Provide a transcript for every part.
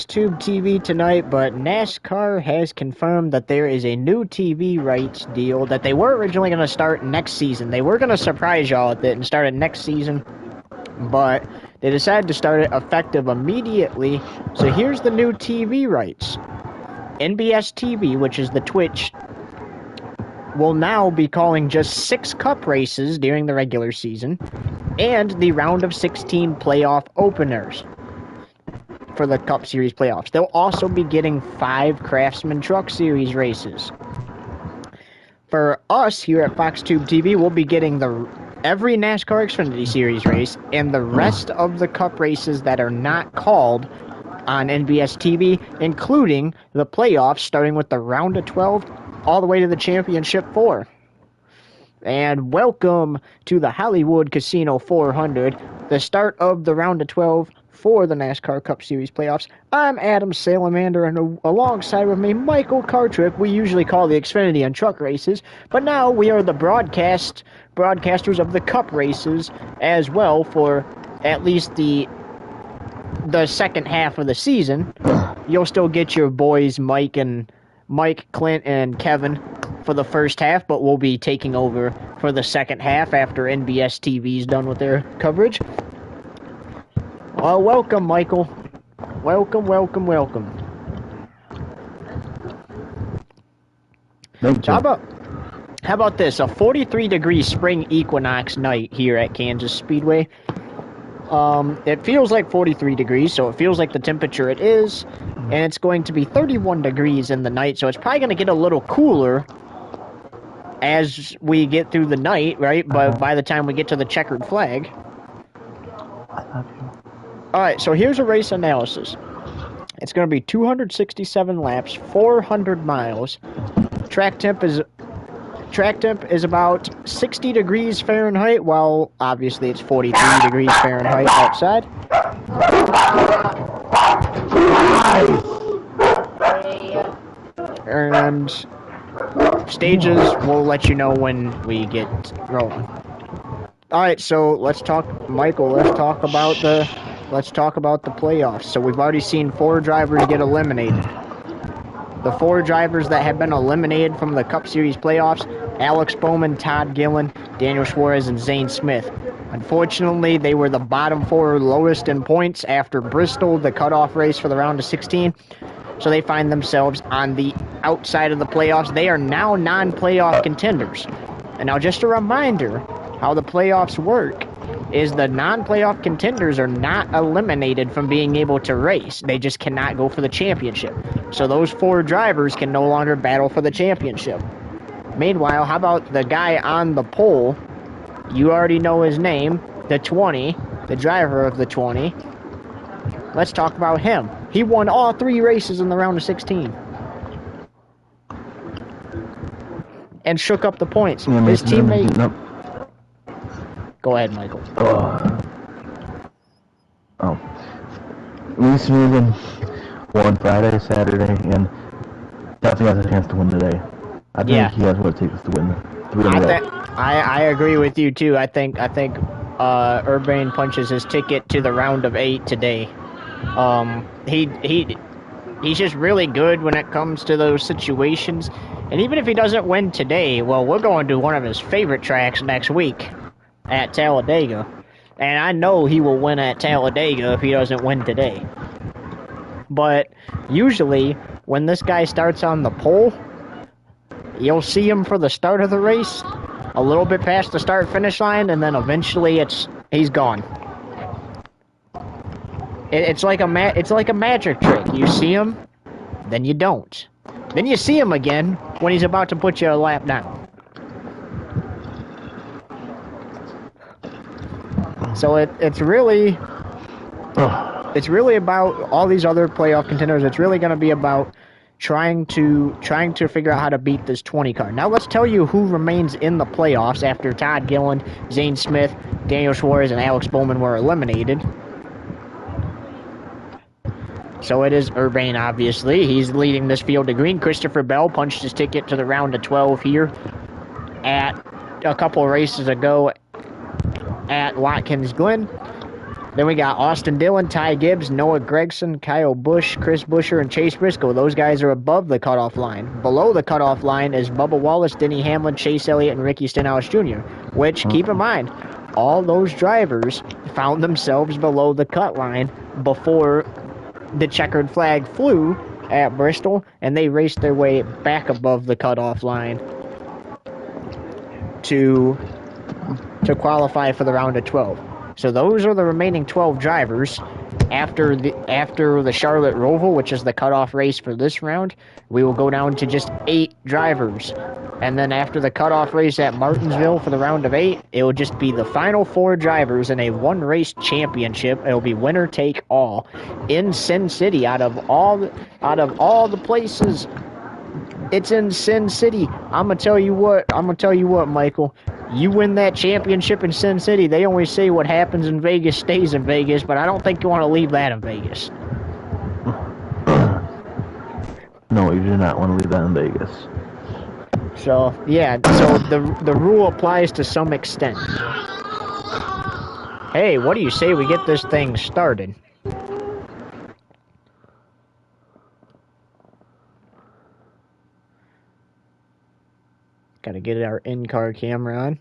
Tube TV tonight, but NASCAR has confirmed that there is a new TV rights deal that they were originally going to start next season. They were going to surprise y'all with it and start it next season, but they decided to start it effective immediately. So here's the new TV rights. NBS TV, which is the Twitch, will now be calling just 6 cup races during the regular season and the round of 16 playoff openers for the Cup Series playoffs. They'll also be getting 5 Craftsman Truck Series races. For us here at FoxTube TV, we'll be getting every NASCAR Xfinity Series race and the rest of the Cup races that are not called on NBS TV, including the playoffs, starting with the round of 12 all the way to the Championship 4. And welcome to the Hollywood Casino 400, the start of the round of 12 for the NASCAR Cup Series playoffs. I'm Adam Salamander, and alongside with me, Michael Cartrick. We usually call the Xfinity and truck races, but now we are the broadcasters of the Cup races as well for at least the second half of the season. You'll still get your boys Mike, Clint, and Kevin for the first half, but we'll be taking over for the second half after NBS TV's done with their coverage. Well, welcome, Michael. Welcome. Thank you. How about this? A 43-degree spring equinox night here at Kansas Speedway. It feels like 43 degrees, so it feels like the temperature it is, and it's going to be 31 degrees in the night, so it's probably going to get a little cooler as we get through the night, right? But by the time we get to the checkered flag. I love you. Alright, so here's a race analysis. It's going to be 267 laps, 400 miles. Track temp is about 60 degrees Fahrenheit, while obviously it's 43 degrees Fahrenheit outside. And stages, we'll let you know when we get rolling. Alright, so let's talk about the playoffs. So we've already seen 4 drivers get eliminated. The 4 drivers that have been eliminated from the Cup Series playoffs: Alex Bowman, Todd Gillen, Daniel Suarez, and Zane Smith. Unfortunately, they were the bottom 4 lowest in points after Bristol, the cutoff race for the round of 16. So they find themselves on the outside of the playoffs. They are now non-playoff contenders. And now just a reminder, how the playoffs work is the non-playoff contenders are not eliminated from being able to race. They just cannot go for the championship. So those 4 drivers can no longer battle for the championship. Meanwhile, how about the guy on the pole? You already know his name, the 20, the driver of the 20. Let's talk about him. He won all 3 races in the round of 16. And shook up the points. His teammate... Go ahead, Michael. Reese Morgan won Friday, Saturday, and definitely has a chance to win today. I think he has what it takes to win. I agree with you too. I think Urbane punches his ticket to the round of 8 today. He's just really good when it comes to those situations. And even if he doesn't win today, well, we're going to one of his favorite tracks next week at Talladega. And I know he will win at Talladega if he doesn't win today. But usually, when this guy starts on the pole, you'll see him for the start of the race, a little bit past the start-finish line, and then eventually he's gone. It's like a magic trick. You see him, then you don't. Then you see him again when he's about to put you a lap down. So it's really about all these other playoff contenders. It's really going to be about trying to figure out how to beat this 20 car. Now let's tell you who remains in the playoffs after Todd Gillen, Zane Smith, Daniel Suarez, and Alex Bowman were eliminated. So it is Urbane, obviously. He's leading this field to green. Christopher Bell punched his ticket to the round of 12 here at a couple of races ago at Watkins Glen. Then we got Austin Dillon, Ty Gibbs, Noah Gregson, Kyle Busch, Chris Buescher, and Chase Briscoe. Those guys are above the cutoff line. Below the cutoff line is Bubba Wallace, Denny Hamlin, Chase Elliott, and Ricky Stenhouse Jr., which, keep in mind, all those drivers found themselves below the cut line before the checkered flag flew at Bristol, and they raced their way back above the cutoff line to qualify for the round of 12. So those are the remaining 12 drivers. After the Charlotte Roval, which is the cutoff race for this round, we will go down to just 8 drivers. And then after the cutoff race at Martinsville for the round of 8, it will just be the final 4 drivers in a one-race championship. It will be winner take all in Sin City. Out of all the places, it's in Sin City. I'm gonna tell you what, Michael. You win that championship in Sin City, they always say what happens in Vegas stays in Vegas, but I don't think you want to leave that in Vegas. No, you do not want to leave that in Vegas. So, yeah, so the rule applies to some extent. Hey, what do you say we get this thing started? Gotta get our in-car camera on.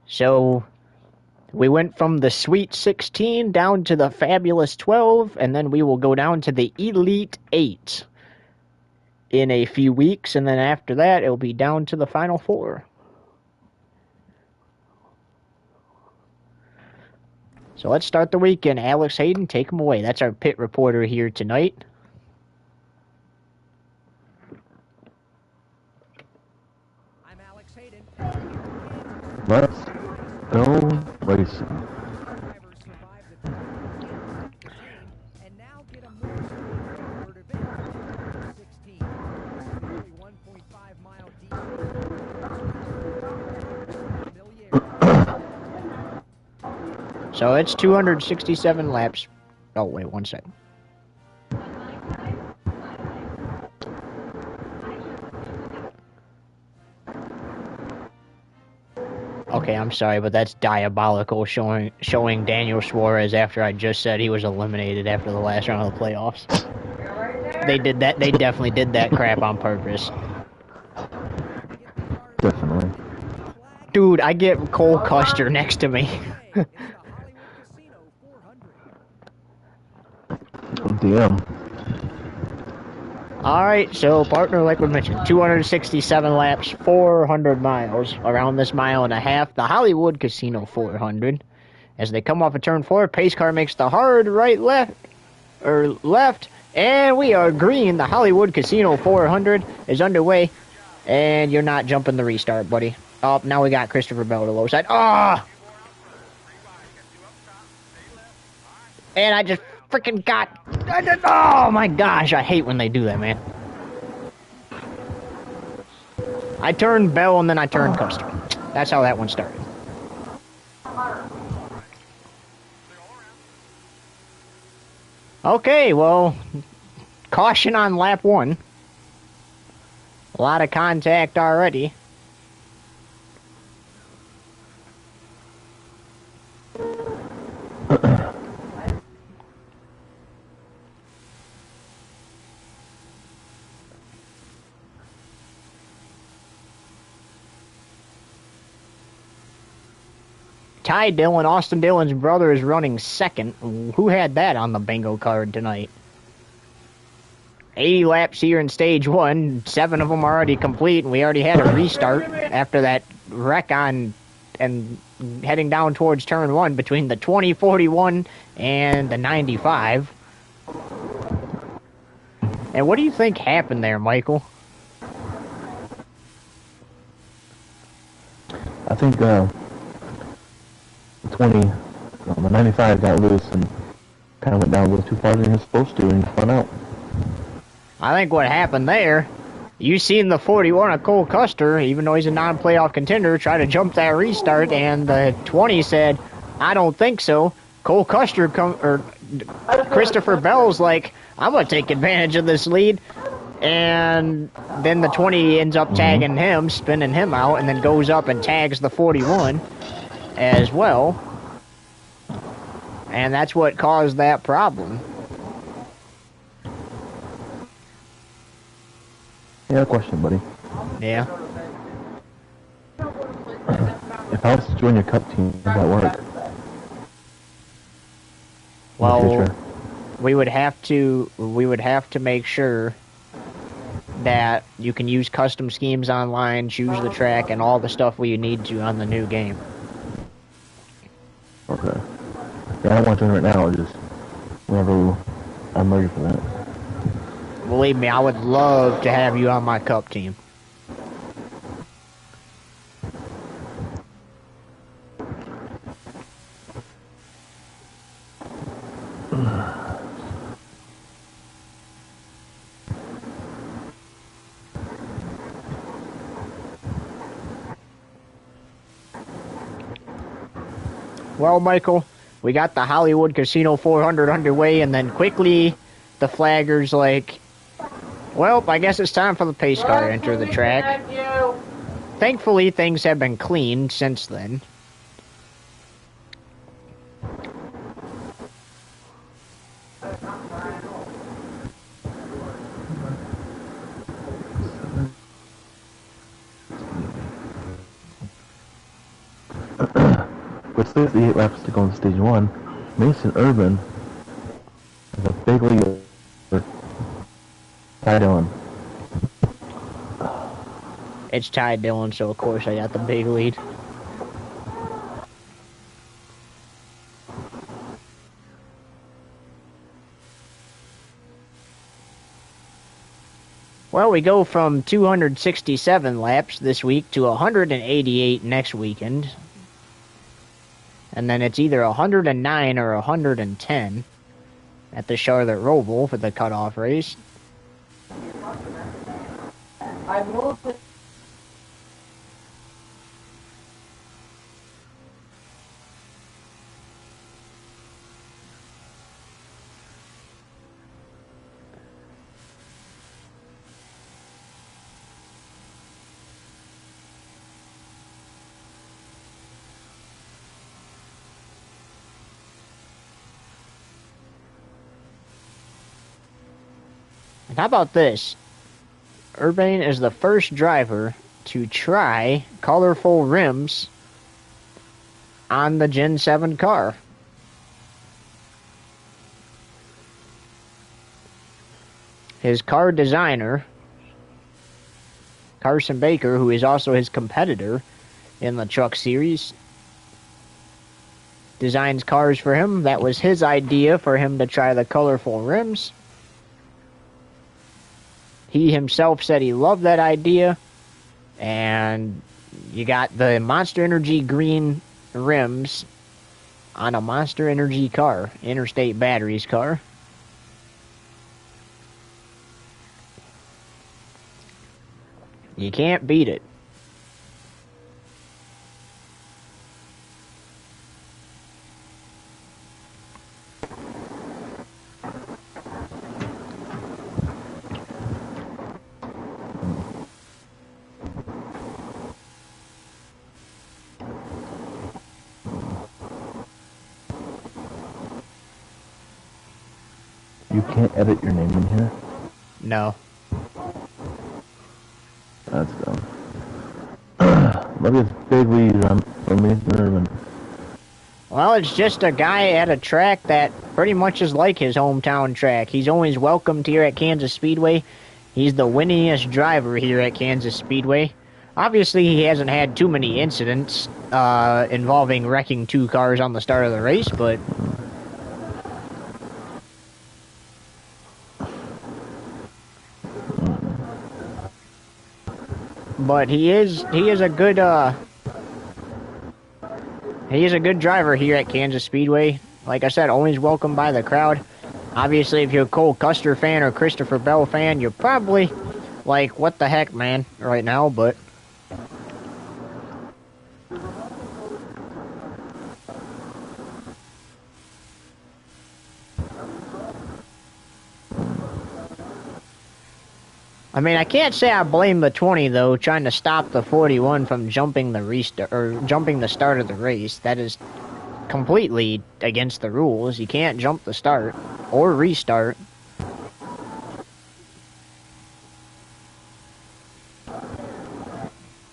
So, we went from the Sweet 16 down to the Fabulous 12, and then we will go down to the Elite 8 in a few weeks, and then after that, it'll be down to the Final 4. So let's start the weekend. Alex Hayden, take him away. That's our pit reporter here tonight. I'm Alex Hayden. Let's go racing. Drivers survived the and now get a more forward event. 16. Nearly 1.5 mile deep. So it's 267 laps. Oh, wait, 1 second. Okay, I'm sorry, but that's diabolical showing Daniel Suarez after I just said he was eliminated after the last round of the playoffs. They did that. They definitely did that crap on purpose. Definitely. Dude, I get Cole Custer next to me. Damn. Alright, so partner, like we mentioned, 267 laps, 400 miles, around this mile and a half. The Hollywood Casino 400. As they come off of turn 4, pace car makes the hard left, and we are green. The Hollywood Casino 400 is underway, and you're not jumping the restart, buddy. Oh, now we got Christopher Bell to the low side. Ah! And I just freaking got... Oh my gosh, I hate when they do that, man. I turned Bell and then I turned Custer. That's how that one started. Okay, well, caution on lap 1. A lot of contact already. Ty Dillon, Austin Dillon's brother, is running second. Who had that on the bingo card tonight? 80 laps here in stage 1. 7 of them already complete, and we already had a restart after that wreck on and heading down towards turn 1 between the 2041 and the 95. And what do you think happened there, Michael? I think the 95 got loose and kind of went down a little too far than he was supposed to and spun out. I think what happened there, you seen the 41 of Cole Custer, even though he's a non-playoff contender, try to jump that restart, and the 20 said, I don't think so. Cole Custer, Christopher Bell's like, I'm going to take advantage of this lead. and then the 20 ends up tagging him, spinning him out, and then goes up and tags the 41 as well. And that's what caused that problem. Yeah, question, buddy. Yeah. If I was to join your cup team, would that work? Well, we would have to make sure that you can use custom schemes online, choose the track, and all the stuff we need to on the new game. Okay. Yeah, I don't want to join right now, just whenever I'm ready for that. Believe me, I would love to have you on my cup team. Well, Michael, we got the Hollywood Casino 400 underway, and then quickly the flagger's like, well, I guess it's time for the pace car to enter the track. Thankfully, things have been cleaned since then. With 68 laps to go in stage 1, Mason Urban is a big lead. Ty Dillon. It's Ty Dillon, so of course I got the big lead. Well, we go from 267 laps this week to 188 next weekend. And then it's either 109 or 110 at the Charlotte Roval for the cutoff race. I moved it. And how about this? Urban is the first driver to try colorful rims on the Gen 7 car. His car designer, Carson Baker, who is also his competitor in the truck series, designs cars for him. That was his idea for him to try the colorful rims. He himself said he loved that idea, and you got the Monster Energy green rims on a Monster Energy car, Interstate Batteries car. You can't beat it. You can't edit your name in here? No. That's dumb. Look at this big lead from Mason Urban. Well, it's just a guy at a track that pretty much is like his hometown track. He's always welcomed here at Kansas Speedway. He's the winningest driver here at Kansas Speedway. Obviously, he hasn't had too many incidents involving wrecking two cars on the start of the race, but he is a good driver here at Kansas Speedway. Like I said, always welcomed by the crowd. Obviously, if you're a Cole Custer fan or Christopher Bell fan, you're probably like, what the heck, man, right now, but mean, I can't say I blame the 20 though, trying to stop the 41 from jumping the restart or jumping the start of the race. That is completely against the rules. You can't jump the start or restart.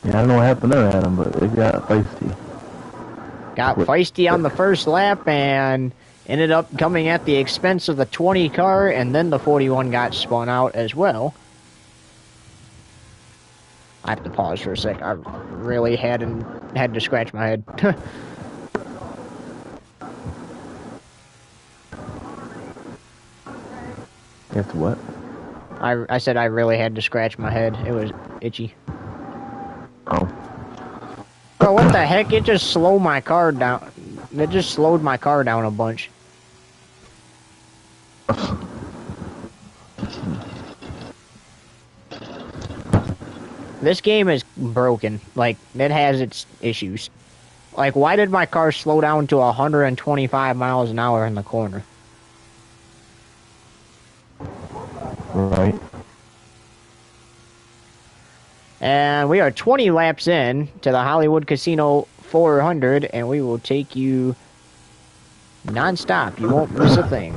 Yeah, I don't know what happened there, Adam, but it got feisty. Got feisty on the first lap and ended up coming at the expense of the 20 car, and then the 41 got spun out as well. I have to pause for a sec. I really had to scratch my head. It's what? I said I really had to scratch my head. It was itchy. Oh. Bro, what the heck? It just slowed my car down. It just slowed my car down a bunch. This game is broken. Like, it has its issues. Like, why did my car slow down to 125 miles an hour in the corner? Right. And we are 20 laps in to the Hollywood Casino 400, and we will take you non-stop. You won't miss a thing.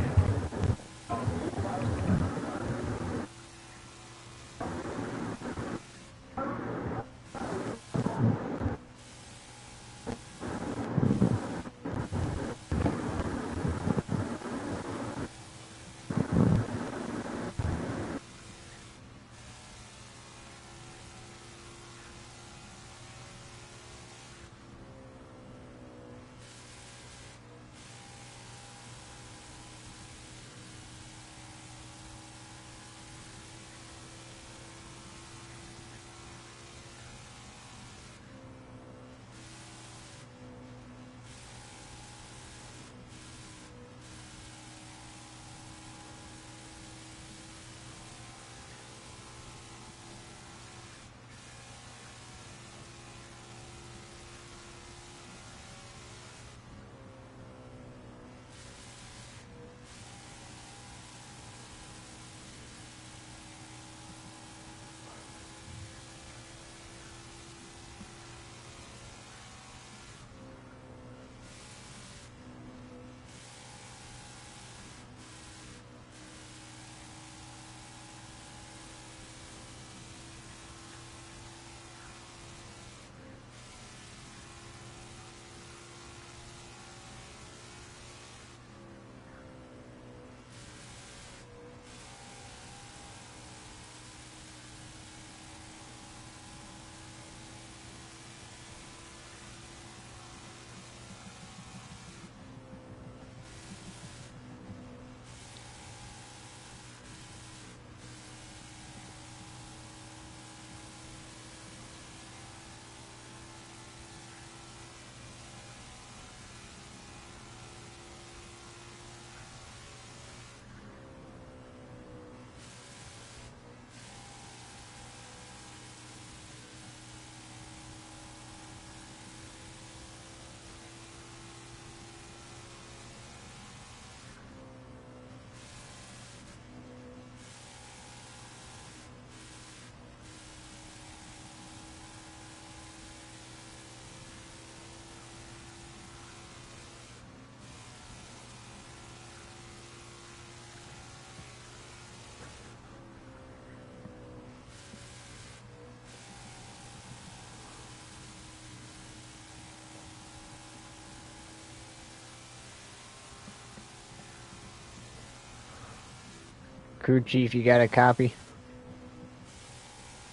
Crew chief, you got a copy?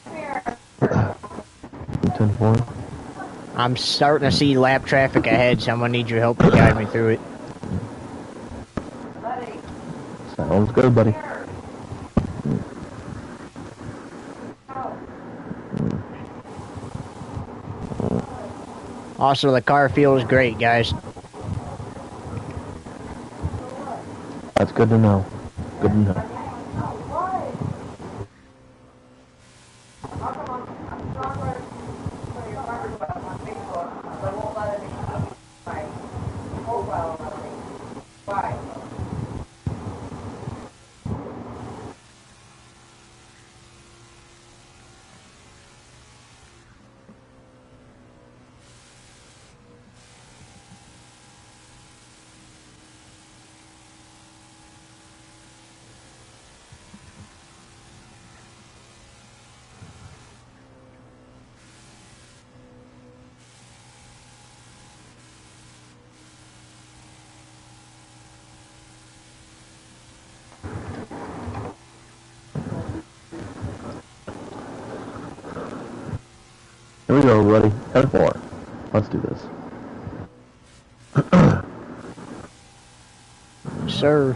10-4. I'm starting to see lap traffic ahead, so I'm gonna need your help to guide me through it. Sounds good, buddy. Also, the car feels great, guys. That's good to know. Good to know. Here we go, buddy. F4. Let's do this. Sir.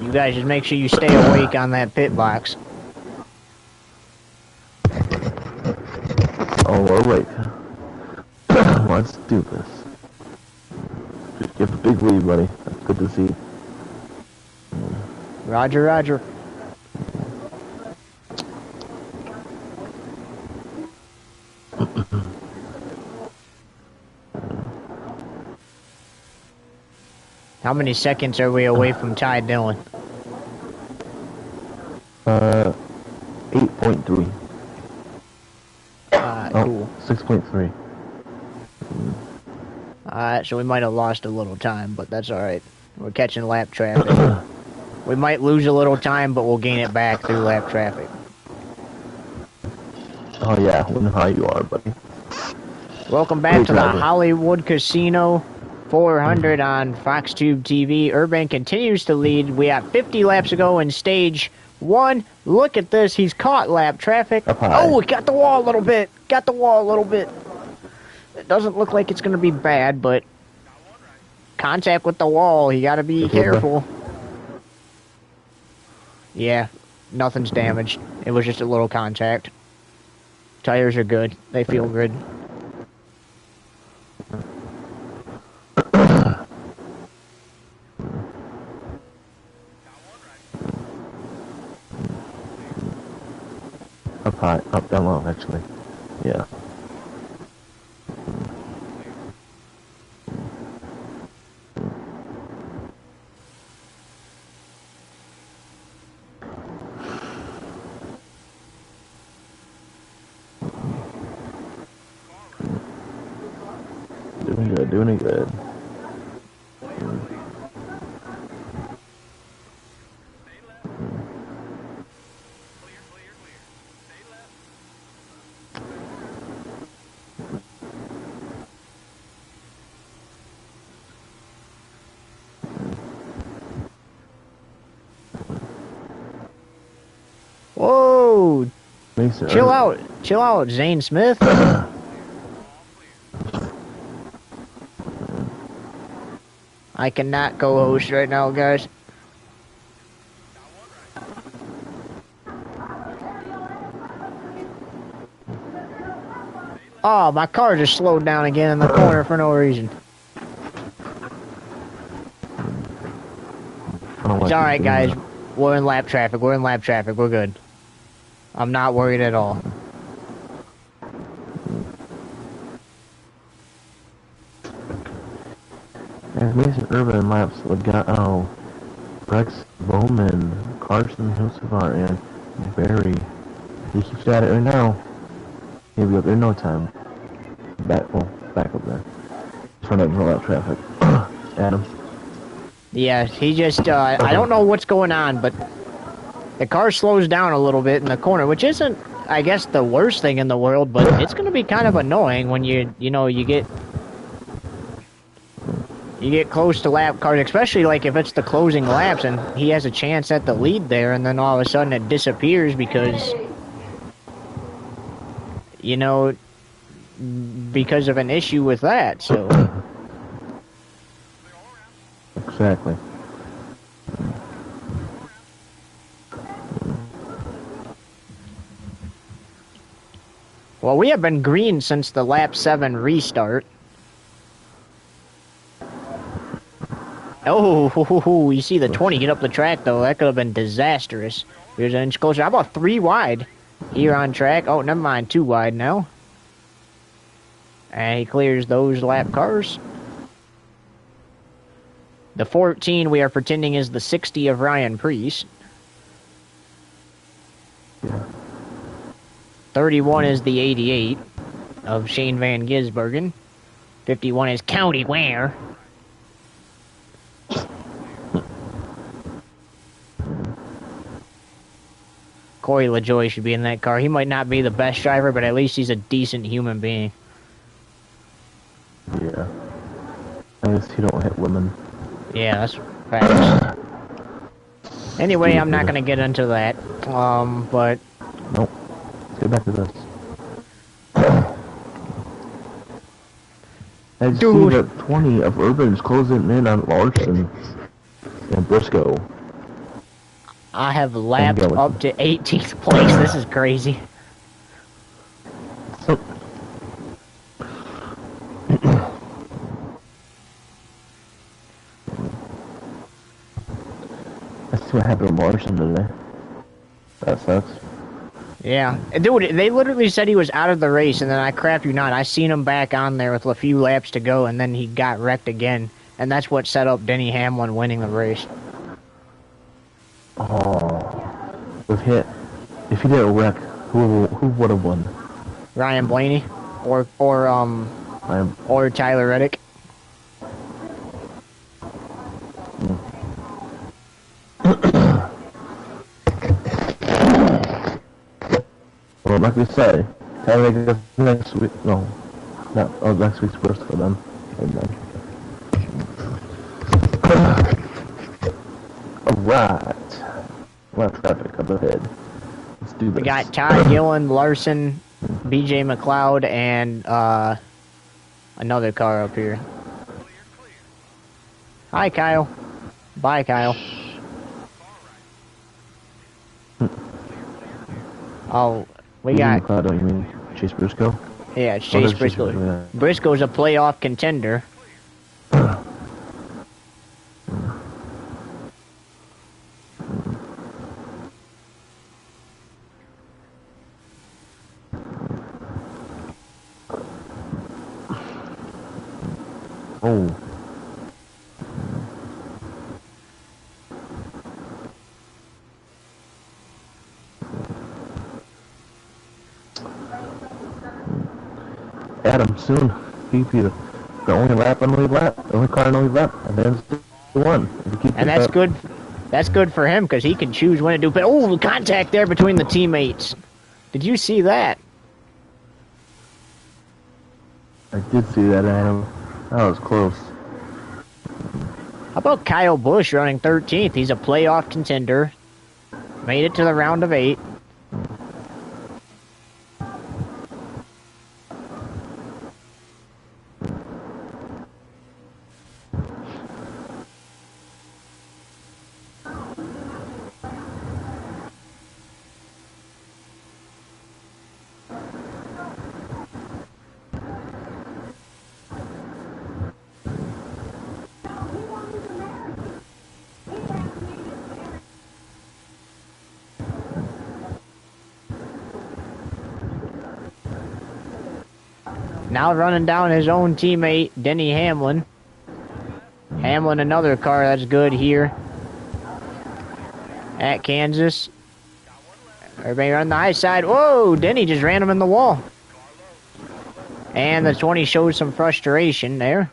You guys just make sure you stay awake on that pit box. Oh, we're awake. Let's do this. Just give a big lead, buddy. That's good to see. Roger, roger. How many seconds are we away from Ty Dillon? 8.3. Cool. 6.3. Alright, so we might have lost a little time, but that's alright. We're catching lap traffic. We might lose a little time, but we'll gain it back through lap traffic. Oh yeah, we know how you are, buddy. Welcome back to the Hollywood Casino 400 on FoxTube TV. Urban continues to lead. We have 50 laps to go in stage 1. Look at this. He's caught lap traffic. Oh, we got the wall a little bit. Got the wall a little bit. It doesn't look like it's going to be bad, but contact with the wall. You got to be careful. Yeah, nothing's damaged. It was just a little contact. Tires are good. They feel good. Up high, up down low, actually. Yeah. Doing good, doing good. Whoa! Chill out, Zane Smith. I cannot co-host right now, guys. Oh, my car just slowed down again in the corner for no reason. It's alright, guys. We're in lap traffic. We're in lap traffic. We're good. I'm not worried at all. And Mason Urban laps Legato, Rex Bowman, Carson Hilsevar, and Barry. He keeps at it right now. He'll be up there in no time. Back up there. Trying to roll out traffic. Adam. Yeah, he just, I don't know what's going on, but the car slows down a little bit in the corner, which isn't, I guess, the worst thing in the world, but it's going to be kind of annoying when you get close to lap cars, especially like if it's the closing laps and he has a chance at the lead there, and then all of a sudden it disappears because, because of an issue with that, so. Exactly. Well, we have been green since the lap 7 restart. Oh, you see the 20 get up the track, though. That could have been disastrous. Here's an inch closer. How about 3 wide here on track? Oh, never mind. 2 wide now. And he clears those lap cars. The 14 we are pretending is the 60 of Ryan Preece. Yeah. 31 is the 88 of Shane Van Gisbergen. 51 is County Ware. Corey LaJoy should be in that car. He might not be the best driver, but at least he's a decent human being. Yeah. At least he don't hit women. Yeah, that's facts. Anyway, I'm not going to get into that. But... Nope. get back to this. I see Dude. that 20 of Urban's closing in on Larson and Briscoe. I have lapped up to 18th place. This is crazy. So, let's see what happened with Larson today. That sucks. Yeah. Dude, they literally said he was out of the race, and then I crap you not, I seen him back on there with a few laps to go, and then he got wrecked again. And that's what set up Denny Hamlin winning the race. Oh, if he didn't wreck, who would have won? Ryan Blaney or Tyler Reddick. Well, like we say, Tyler Reddick next week. No, not next week's first for them. And then. Alright. Left traffic up ahead. Let's do this. We got Todd Gillen, Larson, BJ McLeod, and another car up here. Hi, Kyle. Bye, Kyle. Oh, we got... McLeod, don't you mean Chase Briscoe? Yeah, it's Chase Briscoe. Yeah. Briscoe's a playoff contender. Oh. Adam, soon. He'd be the only lap on the lap, the only car on the lap, and then the one. And that's good. That's good for him because he can choose when to do. But oh, contact there between the teammates. Did you see that? I did see that, Adam. That was close. How about Kyle Busch running 13th? He's a playoff contender. Made it to the round of 8. Now running down his own teammate, Denny Hamlin. Hamlin, another car that's good here at Kansas. Everybody on the high side. Whoa, Denny just ran him in the wall. And the 20 showed some frustration there.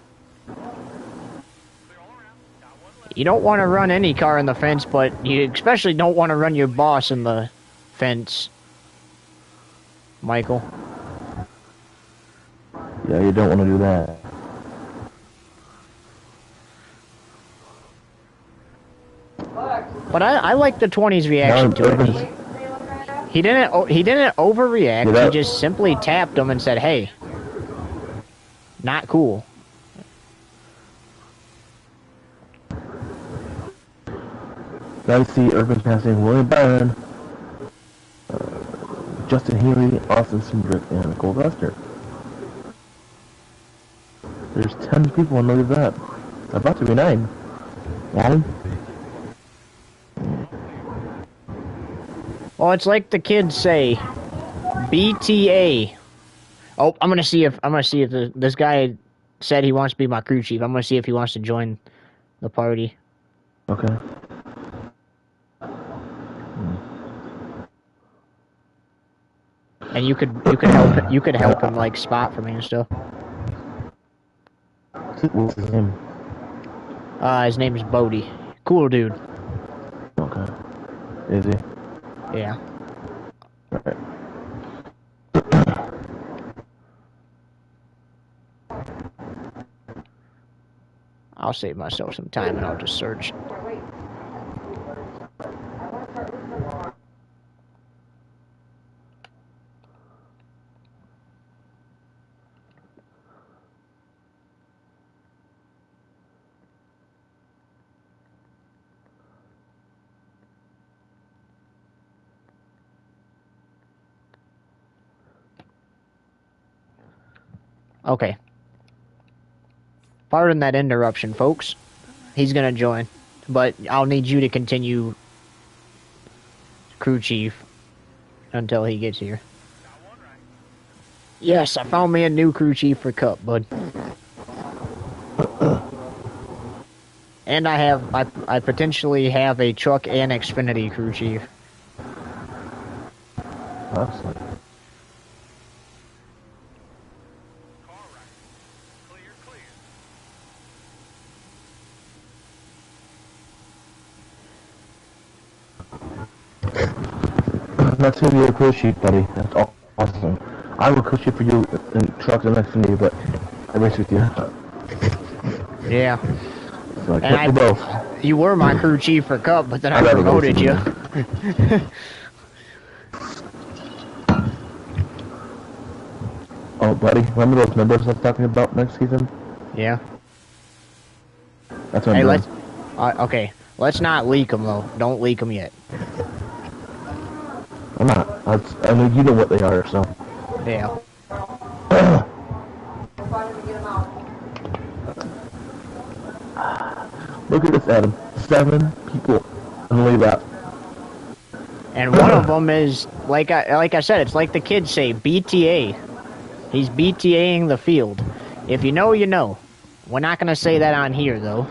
You don't want to run any car in the fence, but you especially don't want to run your boss in the fence, Michael. Yeah, you don't want to do that. But I like the 20's reaction to it. He didn't overreact. Yeah, he just simply tapped him and said, "Hey, not cool." Now see Urban passing William Byron, Justin Healy, Austin Cindric, and Cole Vester. There's 10 people on the lead that. About to be 9. 9? Well, it's like the kids say, BTA. Oh, I'm gonna see if this guy said he wants to be my crew chief. I'm gonna see if he wants to join the party. Okay. And you could help him like spot for me and stuff. What's his name? His name is Bodie. Cool dude. Okay. Is he? Yeah. Alright. I'll save myself some time and I'll just search. Okay. Pardon that interruption, folks. He's gonna join, but I'll need you to continue crew chief until he gets here. Yes, I found me a new crew chief for Cup, bud. And I potentially have a truck and Xfinity crew chief. Awesome. That's gonna be a crew sheet, buddy. That's awesome. I will crew sheet for you in trucks and Xfinity, but I race with you. Yeah. So I And can't do both. You were my crew chief for Cup, but then I gotta promoted race you. with you. Oh, buddy, remember those members I was talking about next season? Yeah. That's what Hey, I'm let's... doing. okay, let's not leak them, though. Don't leak them yet. I'm not. I mean, you know what they are, so. Yeah. Look at this, Adam. 7 people on the lead lap. And one of them is, like I said, it's like the kids say, BTA. He's BTAing the field. If you know, you know. We're not going to say that on here, though.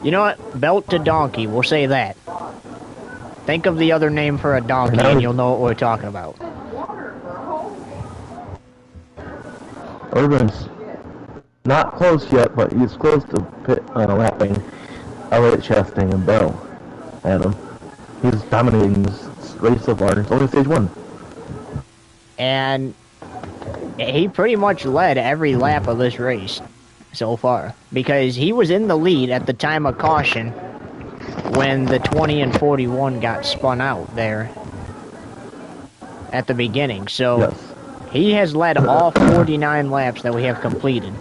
You know what? Belt to donkey. We'll say that. Think of the other name for a donkey, and you'll know what we're talking about. Urban's not close yet, but he's close to lapping Elliott, Chastain, and Bell. Adam. He's dominating this race so far. It's only stage 1. And he pretty much led every lap of this race so far, because he was in the lead at the time of caution when the 20 and 41 got spun out there at the beginning. So Yes. he has led all 49 laps that we have completed.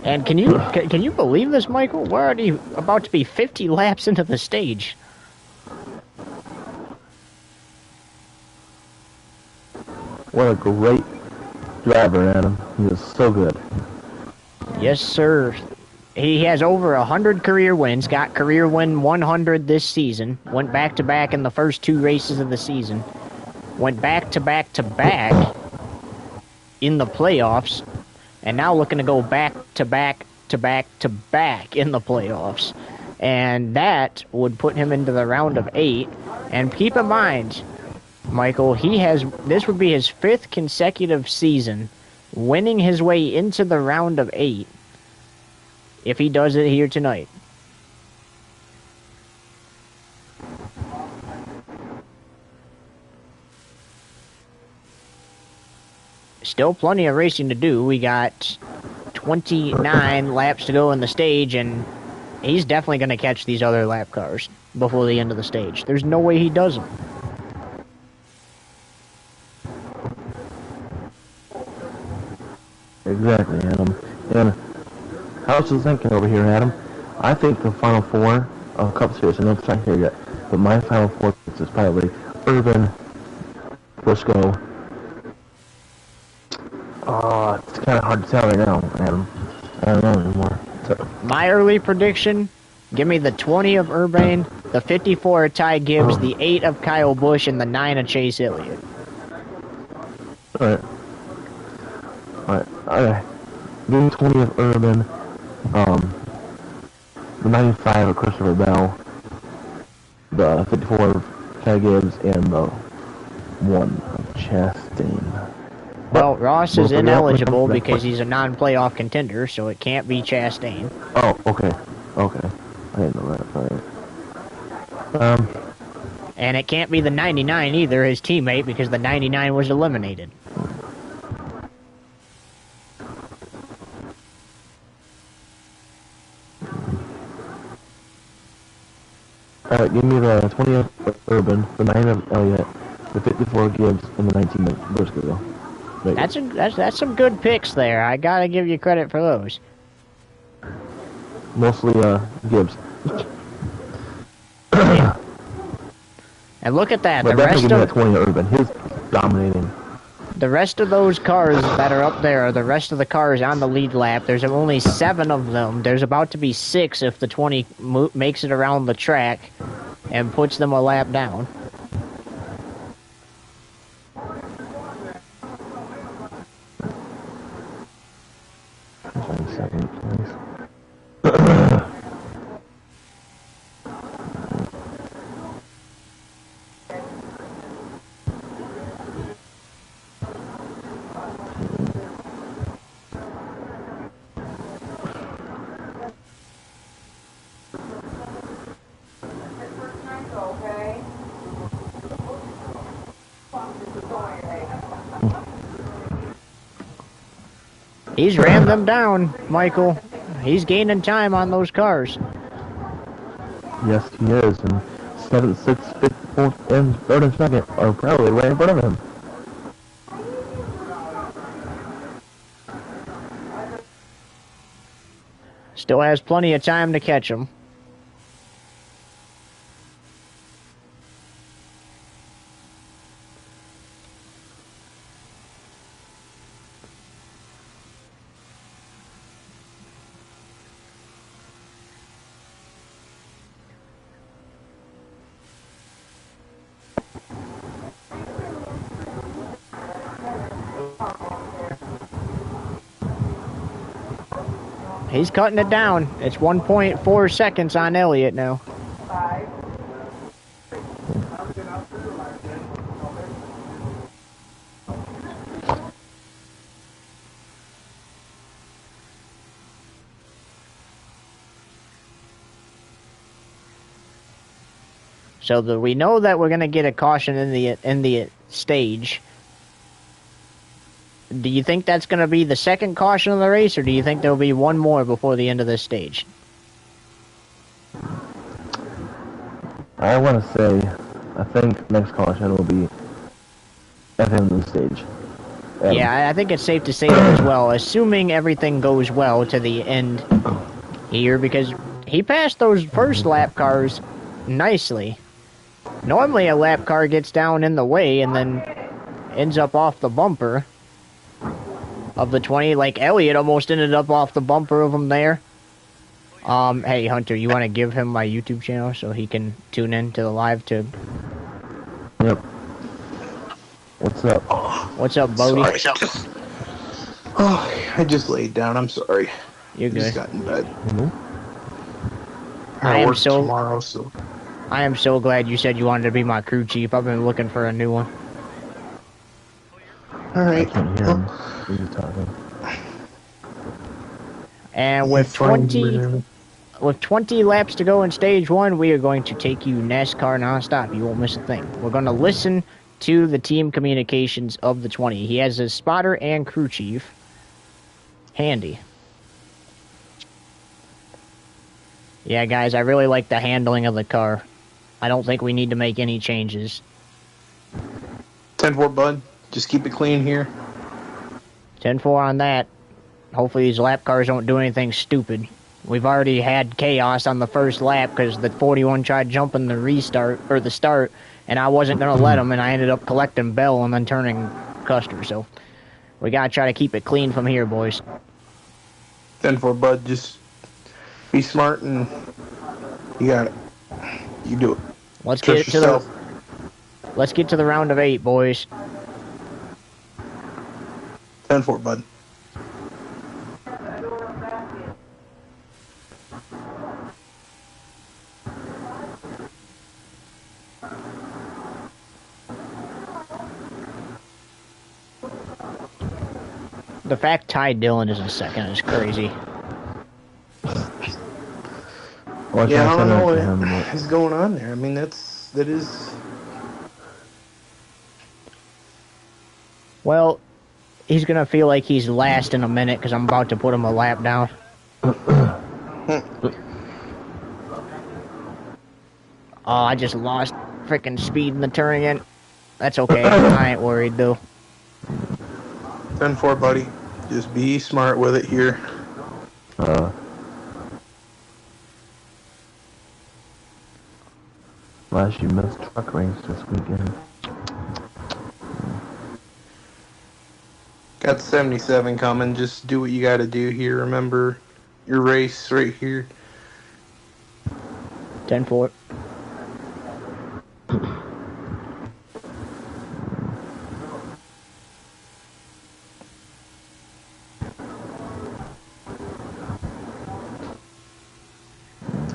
And can you believe this, Michael? We're already about to be 50 laps into the stage. What a great driver, Adam. He is so good. Yes, sir. He has over 100 career wins, got career win 100 this season, went back-to-back in the first 2 races of the season, went back-to-back-to-back in the playoffs, and now looking to go back-to-back-to-back-to-back in the playoffs. And that would put him into the round of 8. And keep in mind, Michael, this would be his 5th consecutive season winning his way into the round of 8 if he does it here tonight. Still plenty of racing to do. We got 29 laps to go in the stage, and he's definitely going to catch these other lap cars before the end of the stage. There's no way he doesn't. Exactly, Adam. And I was just thinking over here, Adam. I think the final 4 of Cup Series, I know it's not here yet, but my final 4 is probably Urban, Briscoe. It's kind of hard to tell right now, Adam. I don't know anymore. So, My early prediction, give me the 20 of Urbane, the 54 of Ty Gibbs, the 8 of Kyle Busch, and the 9 of Chase Elliott. Alright. Give me 20 of Urban, the 95 of Christopher Bell, the 54 of Ty Gibbs, and the 1 of Chastain. Well, Ross is Well, ineligible that's because fine. he's a non-playoff contender, so it can't be Chastain. Oh, okay. I didn't know that. Alright. And it can't be the 99 either, his teammate, because the 99 was eliminated. Alright, give me the 20 of Urban, the 9 of Elliott, the 54 of Gibbs, and the 19 of Briscoe. That's some good picks there. I gotta give you credit for those. Mostly, Gibbs. And look at that. But definitely give me that 20 Urban. He was dominating. The rest of those cars that are up there are the rest of the cars on the lead lap. There's only 7 of them. There's about to be 6 if the 20 makes it around the track and puts them a lap down. Second place. He's ran them down, Michael. He's gaining time on those cars. Yes, he is. And 7th, 6th, 5th, 4th, and 3rd and 2nd are probably right in front of him. Still has plenty of time to catch him. He's cutting it down. It's 1.4 seconds on Elliott now. So we know that we're going to get a caution in the stage. Do you think that's going to be the second caution of the race, or do you think there'll be one more before the end of this stage? I want to say, I think next caution will be at the end of the stage. Yeah, I think it's safe to say that as well, assuming everything goes well to the end here, because he passed those first lap cars nicely. Normally a lap car gets down in the way and then ends up off the bumper of the 20, like Elliott almost ended up off the bumper of him there. Hey Hunter, you want to give him my YouTube channel so he can tune in to the live too? Yep. What's up? What's up, Bodie? Sorry. Oh, I just laid down. I'm sorry. You're good. Just got in bed. I I am work so- tomorrow, so I am so glad you said you wanted to be my crew chief. I've been looking for a new one. all I right. can't hear him. He's talking. And with 20 laps to go in stage 1, we are going to take you NASCAR nonstop. You won't miss a thing. We're going to listen to the team communications of the 20. He has his spotter and crew chief handy. Yeah, guys, I really like the handling of the car. I don't think we need to make any changes. 10-4, bud. Just keep it clean here. 10-4 on that. Hopefully these lap cars don't do anything stupid. We've already had chaos on the first lap because the 41 tried jumping the restart, or the start, and I wasn't going to let him, and I ended up collecting Bell and then turning Custer. So we got to try to keep it clean from here, boys. 10-4, bud. Just be smart and you got it. You do it. Let's Trust yourself. Let's get to the round of 8, boys. 10-4, bud. The fact Ty Dillon is in second is crazy. Well, Yeah, I don't know what what is going on there. I mean, that is. Well, he's going to feel like he's last in a minute because I'm about to put him a lap down. Oh, I just lost freaking speed in the turn again. That's okay. I ain't worried, though. 10-4, buddy. Just be smart with it here. Unless you missed truck race this weekend. Got 77 coming. Just do what you got to do here. Remember your race right here. 10-4.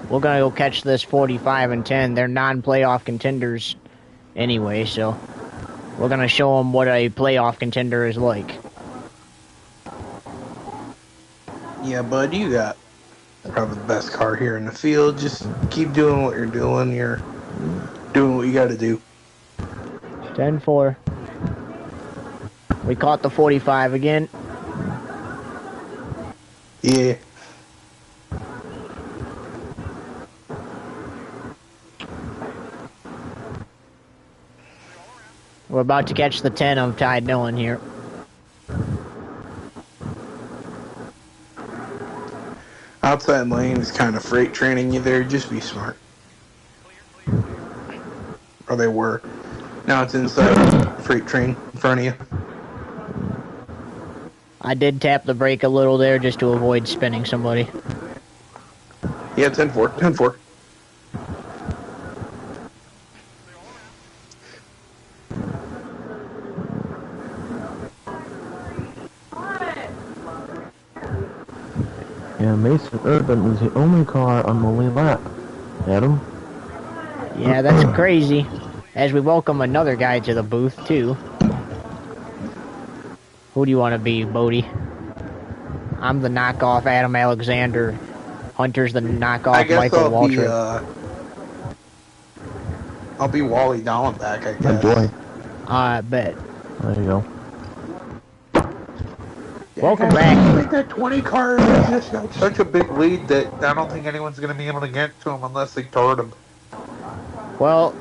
We're gonna go catch this 45 and 10. They're non-playoff contenders anyway, so we're gonna show them what a playoff contender is like. Yeah, bud, you got probably the best car here in the field. Just keep doing what you're doing. You're doing what you got to do. 10-4. We caught the 45 again. Yeah. We're about to catch the 10 of Ty Dillon here. Outside lane is kind of freight training you there. Just be smart. Or they were. Now it's inside freight train in front of you. I did tap the brake a little there just to avoid spinning somebody. Yeah, 10-4. 10-4. Yeah, Mason Urban was the only car on the lead lap. Adam? Yeah, that's crazy. As we welcome another guy to the booth, too. Who do you want to be, Bodie? I'm the knockoff Adam Alexander. Hunter's the knockoff I guess Michael Waltrip. I'll be Wally Dallenbach, I guess. Enjoy. I bet. There you go. Welcome back. Like that 20 car is just got such a big lead that I don't think anyone's going to be able to get to him unless they toward him. Well,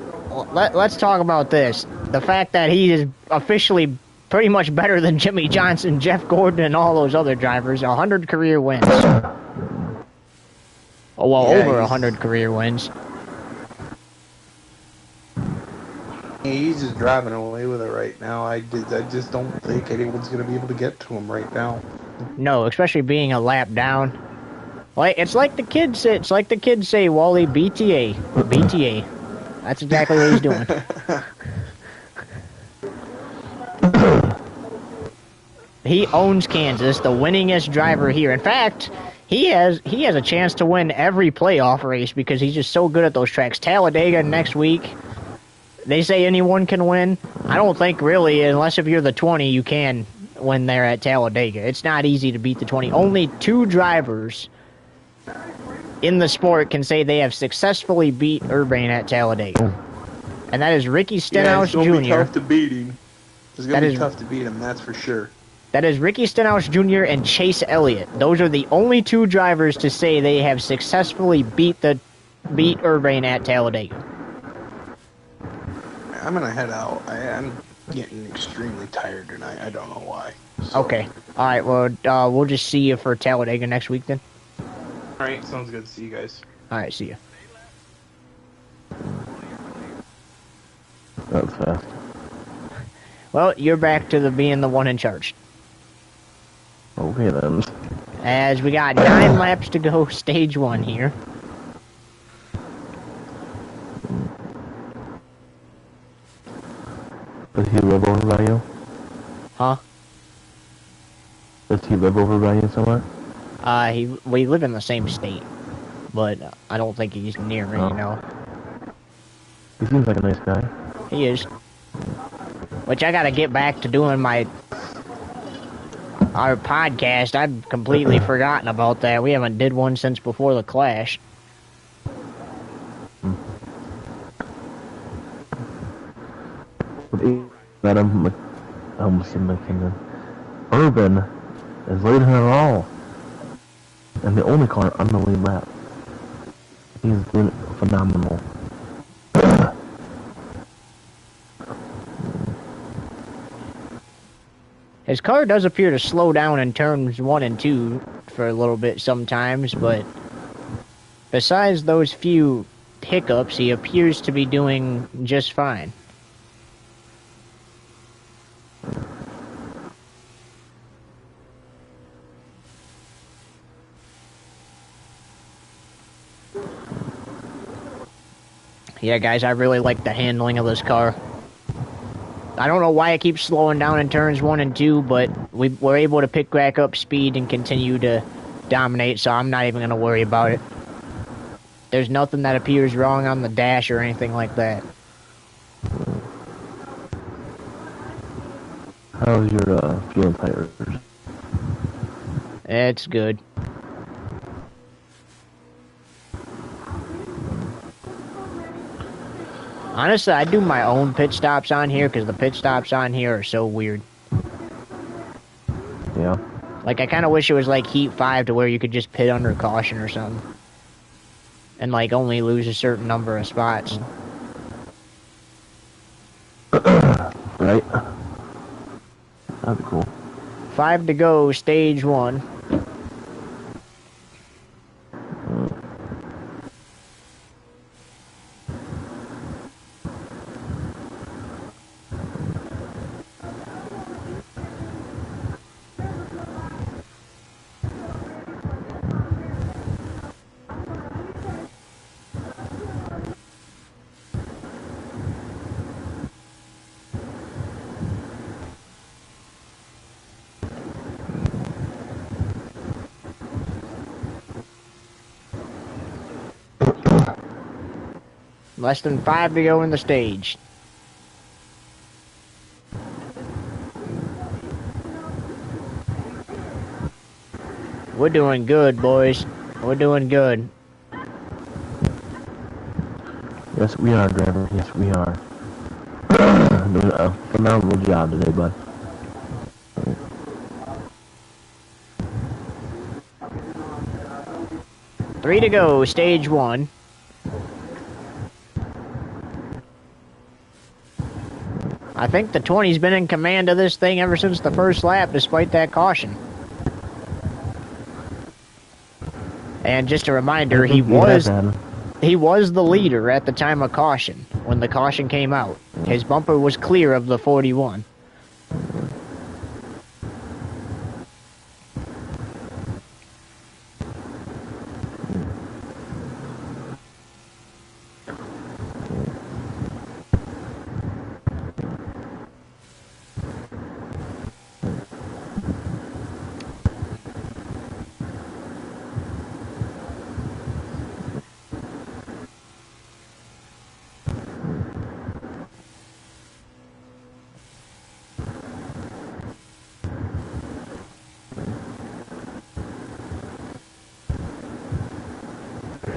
let's talk about this. The fact that he is officially pretty much better than Jimmy Johnson, Jeff Gordon, and all those other drivers. 100 career wins. Oh, well, Yeah, over 100 career wins. He's just driving away with it right now. I just don't think anyone's going to be able to get to him right now. No, especially being a lap down. Like it's like the kids say, Wally, BTA, BTA. That's exactly what he's doing. He owns Kansas, the winningest driver here. In fact, he has a chance to win every playoff race because he's just so good at those tracks. Talladega next week. They say anyone can win. I don't think really, unless if you're the 20, you can win there at Talladega. It's not easy to beat the 20. Only 2 drivers in the sport can say they have successfully beat Urban at Talladega. And that is Ricky Stenhouse Jr. It's going to be tough to beat him. It's going to be tough to beat him, that's for sure. That is Ricky Stenhouse Jr. and Chase Elliott. Those are the only 2 drivers to say they have successfully beat Urban at Talladega. I'm going to head out. I'm getting extremely tired tonight. I don't know why. So. Okay. All right, well, we'll just see you for Talladega next week then. All right, sounds good. See you guys. All right, see you. That's fast. Well, you're back to being the one in charge. Okay then. As we got 9 laps to go, stage 1 here. Does he live over by you? Huh? Does he live over by you somewhere? We live in the same state, but I don't think he's near me, you know. He seems like a nice guy. He is. Which I gotta get back to doing our podcast. I've completely forgotten about that. We haven't did one since before the Clash. That I'm almost in my kingdom. Urban is leading it all. And the only car on the lead lap. He's doing phenomenal. His car does appear to slow down in turns 1 and 2 for a little bit sometimes, but besides those few hiccups, he appears to be doing just fine. Yeah, guys, I really like the handling of this car. I don't know why it keeps slowing down in turns 1 and 2, but we were able to pick back up speed and continue to dominate, so I'm not even going to worry about it. There's nothing that appears wrong on the dash or anything like that. How's your fuel tires? It's good. Honestly, I do my own pit stops on here because the pit stops on here are so weird. Yeah. Like, I kind of wish it was like Heat 5 to where you could just pit under caution or something. And, like, only lose a certain number of spots. Right? That'd be cool. 5 to go, stage 1. Less than 5 to go in the stage. We're doing good, boys. We're doing good. Yes, we are, driver. Yes, we are. Doing a phenomenal job today, bud. Three to go, stage 1. I think the 20's been in command of this thing ever since the first lap, despite that caution. And just a reminder, he was the leader at the time of caution, when the caution came out. His bumper was clear of the 41.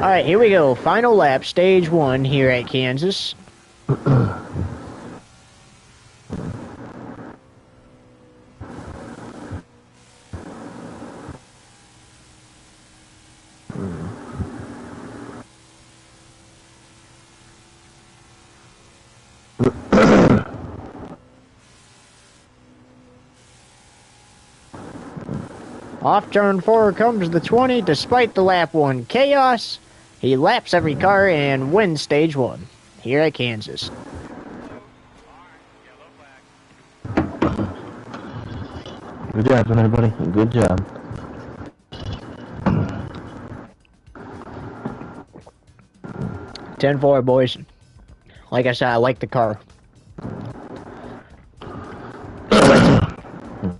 Alright, here we go. Final lap, stage 1 here at Kansas. Off turn 4 comes the 20, despite the lap 1 chaos. He laps every car and wins stage 1 here at Kansas. Good job, everybody. Good job. Ten 4, boys. Like I said, I like the car.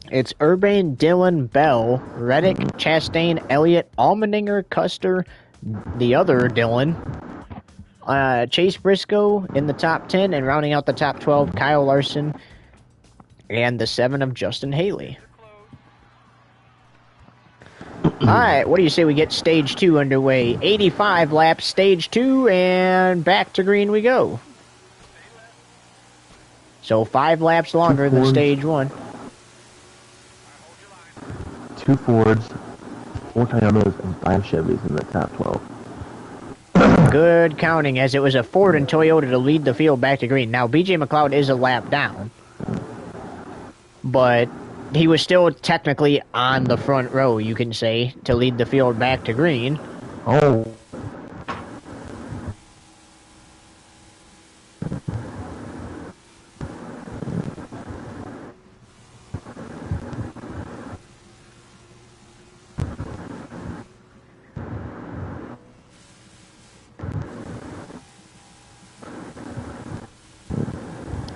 It's Urban, Dillon, Bell, Reddick, Chastain, Elliott, Allmendinger, Custer, the other Dillon, Chase Briscoe in the top 10, and rounding out the top 12, Kyle Larson, and the 7 of Justin Haley. Alright, what do you say we get stage 2 underway? 85 laps, stage 2, and back to green we go. So 5 laps longer than stage 1. 2 Fords, 4 Toyotas, and 5 Chevys in the top 12. Good counting, as it was a Ford and Toyota to lead the field back to green. Now, BJ McLeod is a lap down, but he was still technically on the front row, you can say, to lead the field back to green. Oh.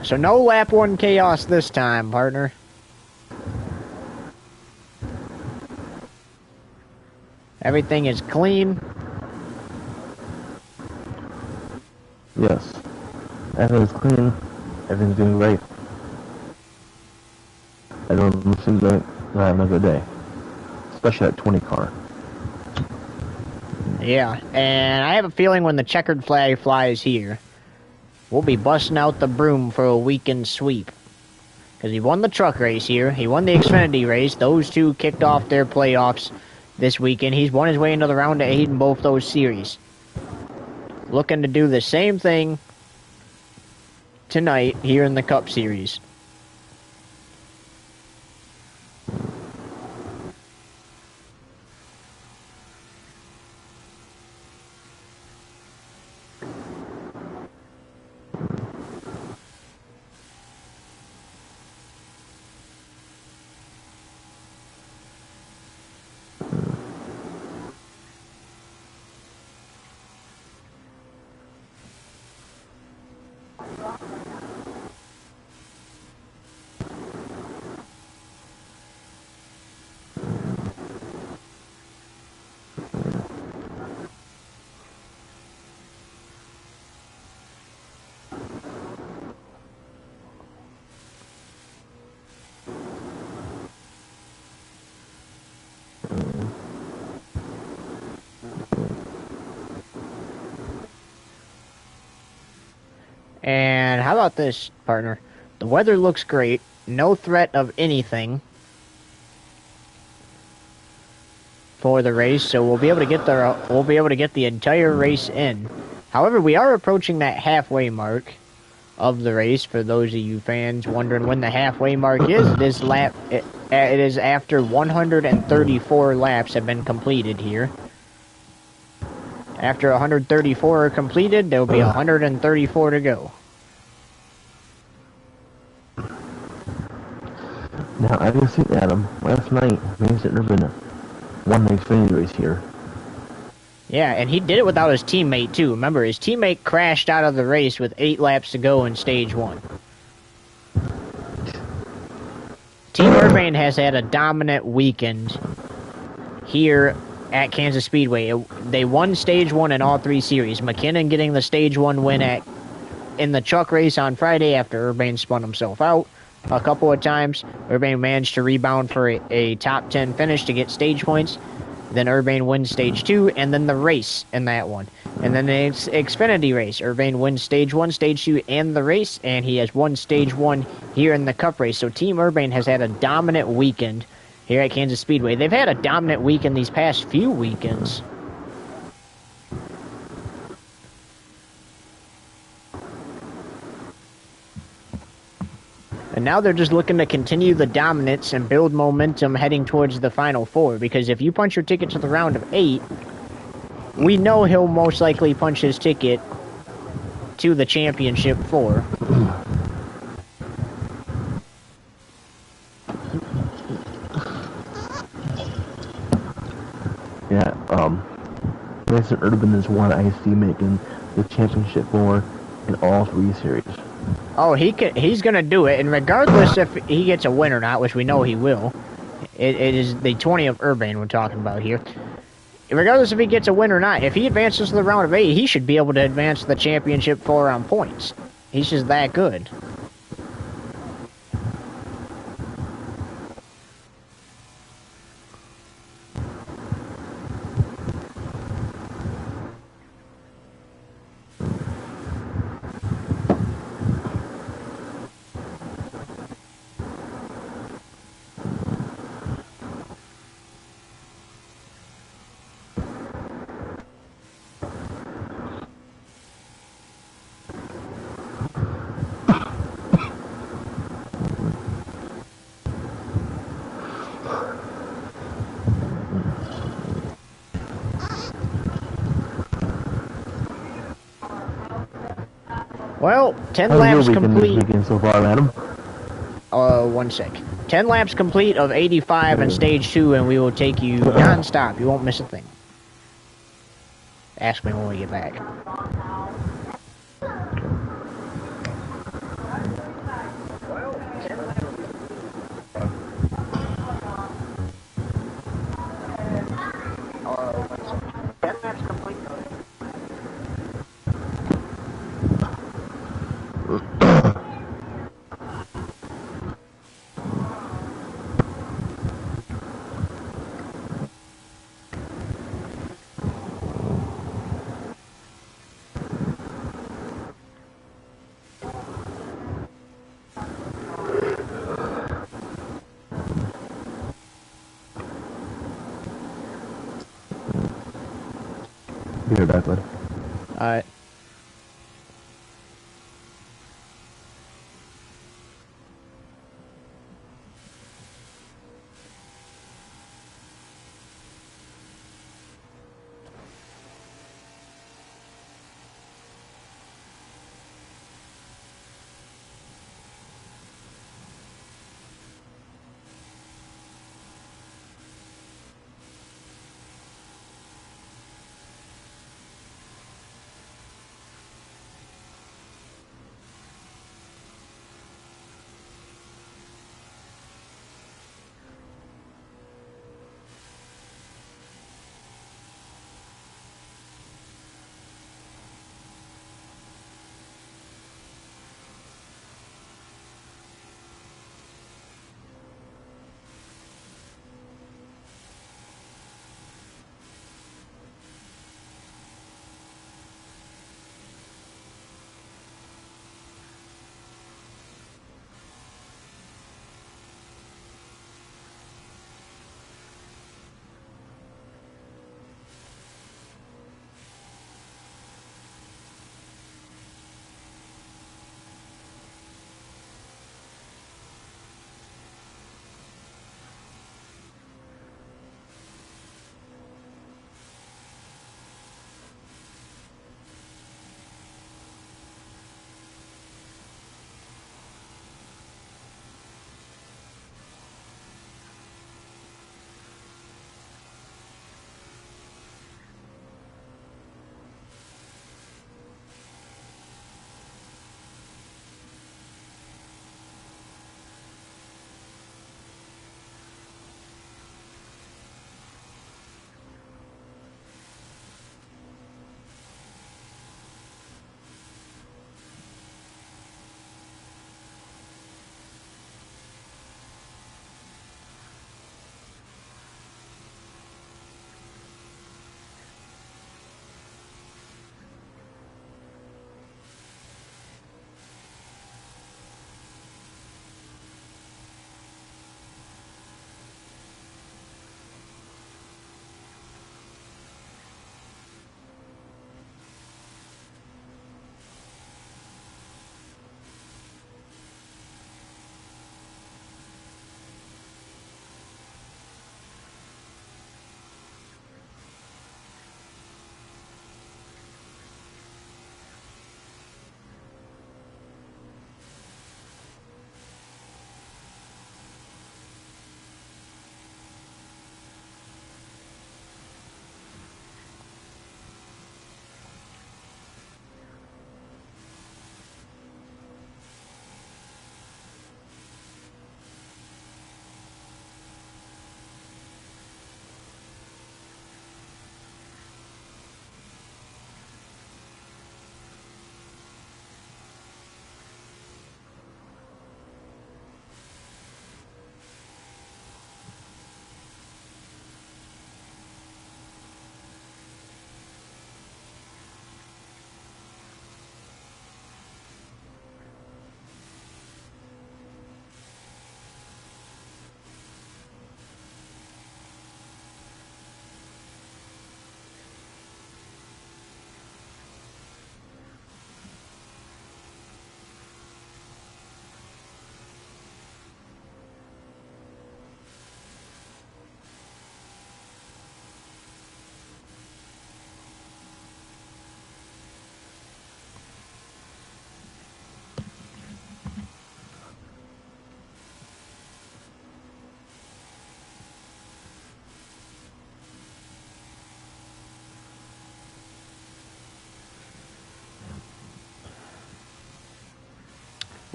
So no lap 1 chaos this time, partner. Everything is clean. Yes. Everything's clean. Everything's doing great. Everyone seems like they're having a good day. Especially that 20 car. Yeah, and I have a feeling when the checkered flag flies here, we'll be busting out the broom for a weekend sweep. Because he won the truck race here. He won the Xfinity race. Those two kicked off their playoffs this weekend. He's won his way into the round of 8 in both those series. Looking to do the same thing tonight here in the Cup Series. And how about this, partner? The weather looks great. No threat of anything for the race, so we'll be able to get the entire race in. However, we are approaching that halfway mark of the race. For those of you fans wondering when the halfway mark is, it is after 134 laps have been completed here. After 134 are completed, there will be 134 to go. Now, I can see Adam. Last night, Mason Urban won the Xfinity race here. Yeah, and he did it without his teammate, too. Remember, his teammate crashed out of the race with 8 laps to go in Stage 1. Team Urbane has had a dominant weekend here at Kansas Speedway. They won Stage 1 in all 3 series. McKinnon getting the Stage 1 win in the truck race on Friday after Urbane spun himself out a couple of times. Urbane managed to rebound for a top 10 finish to get stage points. Then Urbane wins Stage 2, and then the race in that one. And then the Xfinity race. Urbane wins Stage 1, Stage 2, and the race, and he has won Stage 1 here in the Cup race. So Team Urbane has had a dominant weekend here at Kansas Speedway. They've had a dominant weekend these past few weekends. And now they're just looking to continue the dominance and build momentum heading towards the Final Four. Because if you punch your ticket to the round of 8, we know he'll most likely punch his ticket to the Championship 4. Yeah, Mason Urban is one I see making the Championship 4 in all 3 series. Oh, he's going to do it, and regardless if he gets a win or not, which we know he will, it is the 20 of Urbane we're talking about here. Regardless if he gets a win or not, if he advances to the round of 8, he should be able to advance to the Championship 4 on points. He's just that good. Well, 10 laps complete. This weekend so far, Adam? 1 sec. 10 laps complete of 85 in Stage 2, and we will take you non-stop. You won't miss a thing. Ask me when we get back. be right back, bud. Alright.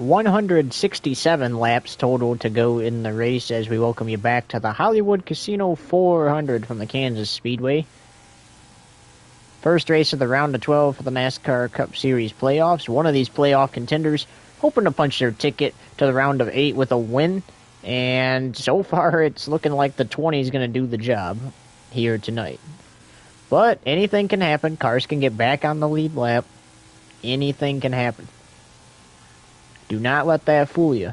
$167 laps total to go in the race as we welcome you back to the Hollywood Casino 400 from the Kansas Speedway. First race of the round of 12 for the NASCAR Cup Series playoffs. One of these playoff contenders hoping to punch their ticket to the round of 8 with a win. And so far, it's looking like the 20 is going to do the job here tonight. But anything can happen. Cars can get back on the lead lap. Anything can happen. Do not let that fool you.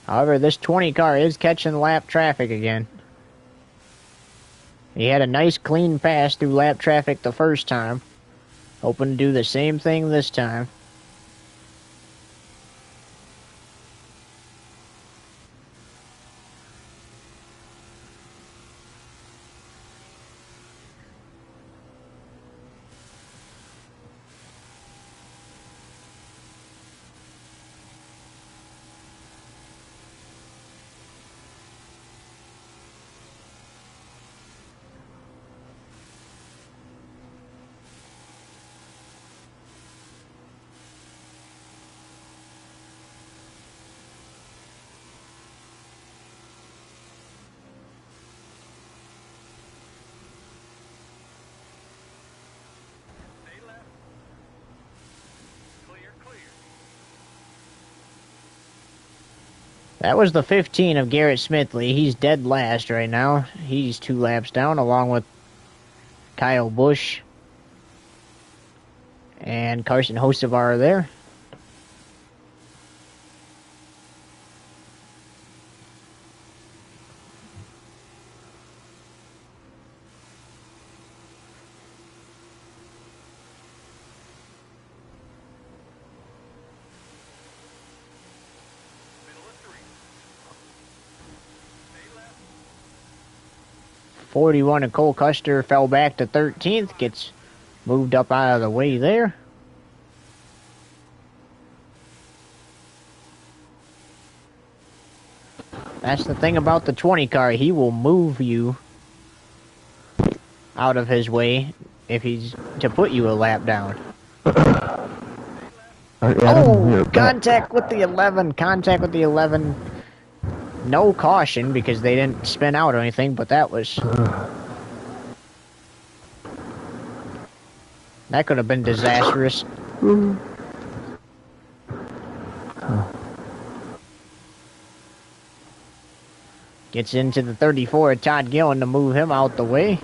However, this 20 car is catching lap traffic again. He had a nice clean pass through lap traffic the first time. Hoping to do the same thing this time. That was the 15 of Garrett Smithley. He's dead last right now. He's 2 laps down along with Kyle Busch and Carson Hocevar are there. .41 and Cole Custer fell back to 13th, gets moved up out of the way there. That's the thing about the 20 car, he will move you out of his way if he's to put you a lap down. Oh, contact with the 11, contact with the 11. No caution because they didn't spin out or anything, but that was... That could have been disastrous. Gets into the 34 of Todd Gillen to move him out the way.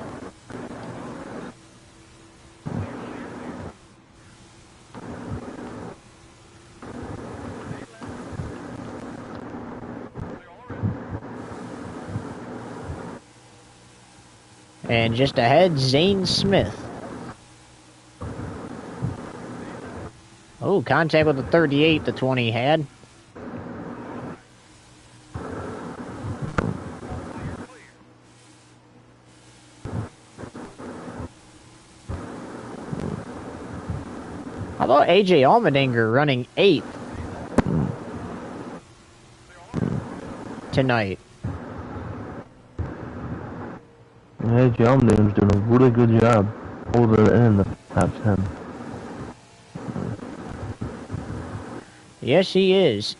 And just ahead, Zane Smith. Oh, contact with the 38 the 20 had. How about AJ Allmendinger running 8th tonight? AJ Allmendinger's doing a really good job holding it in the top 10. Yes, he is.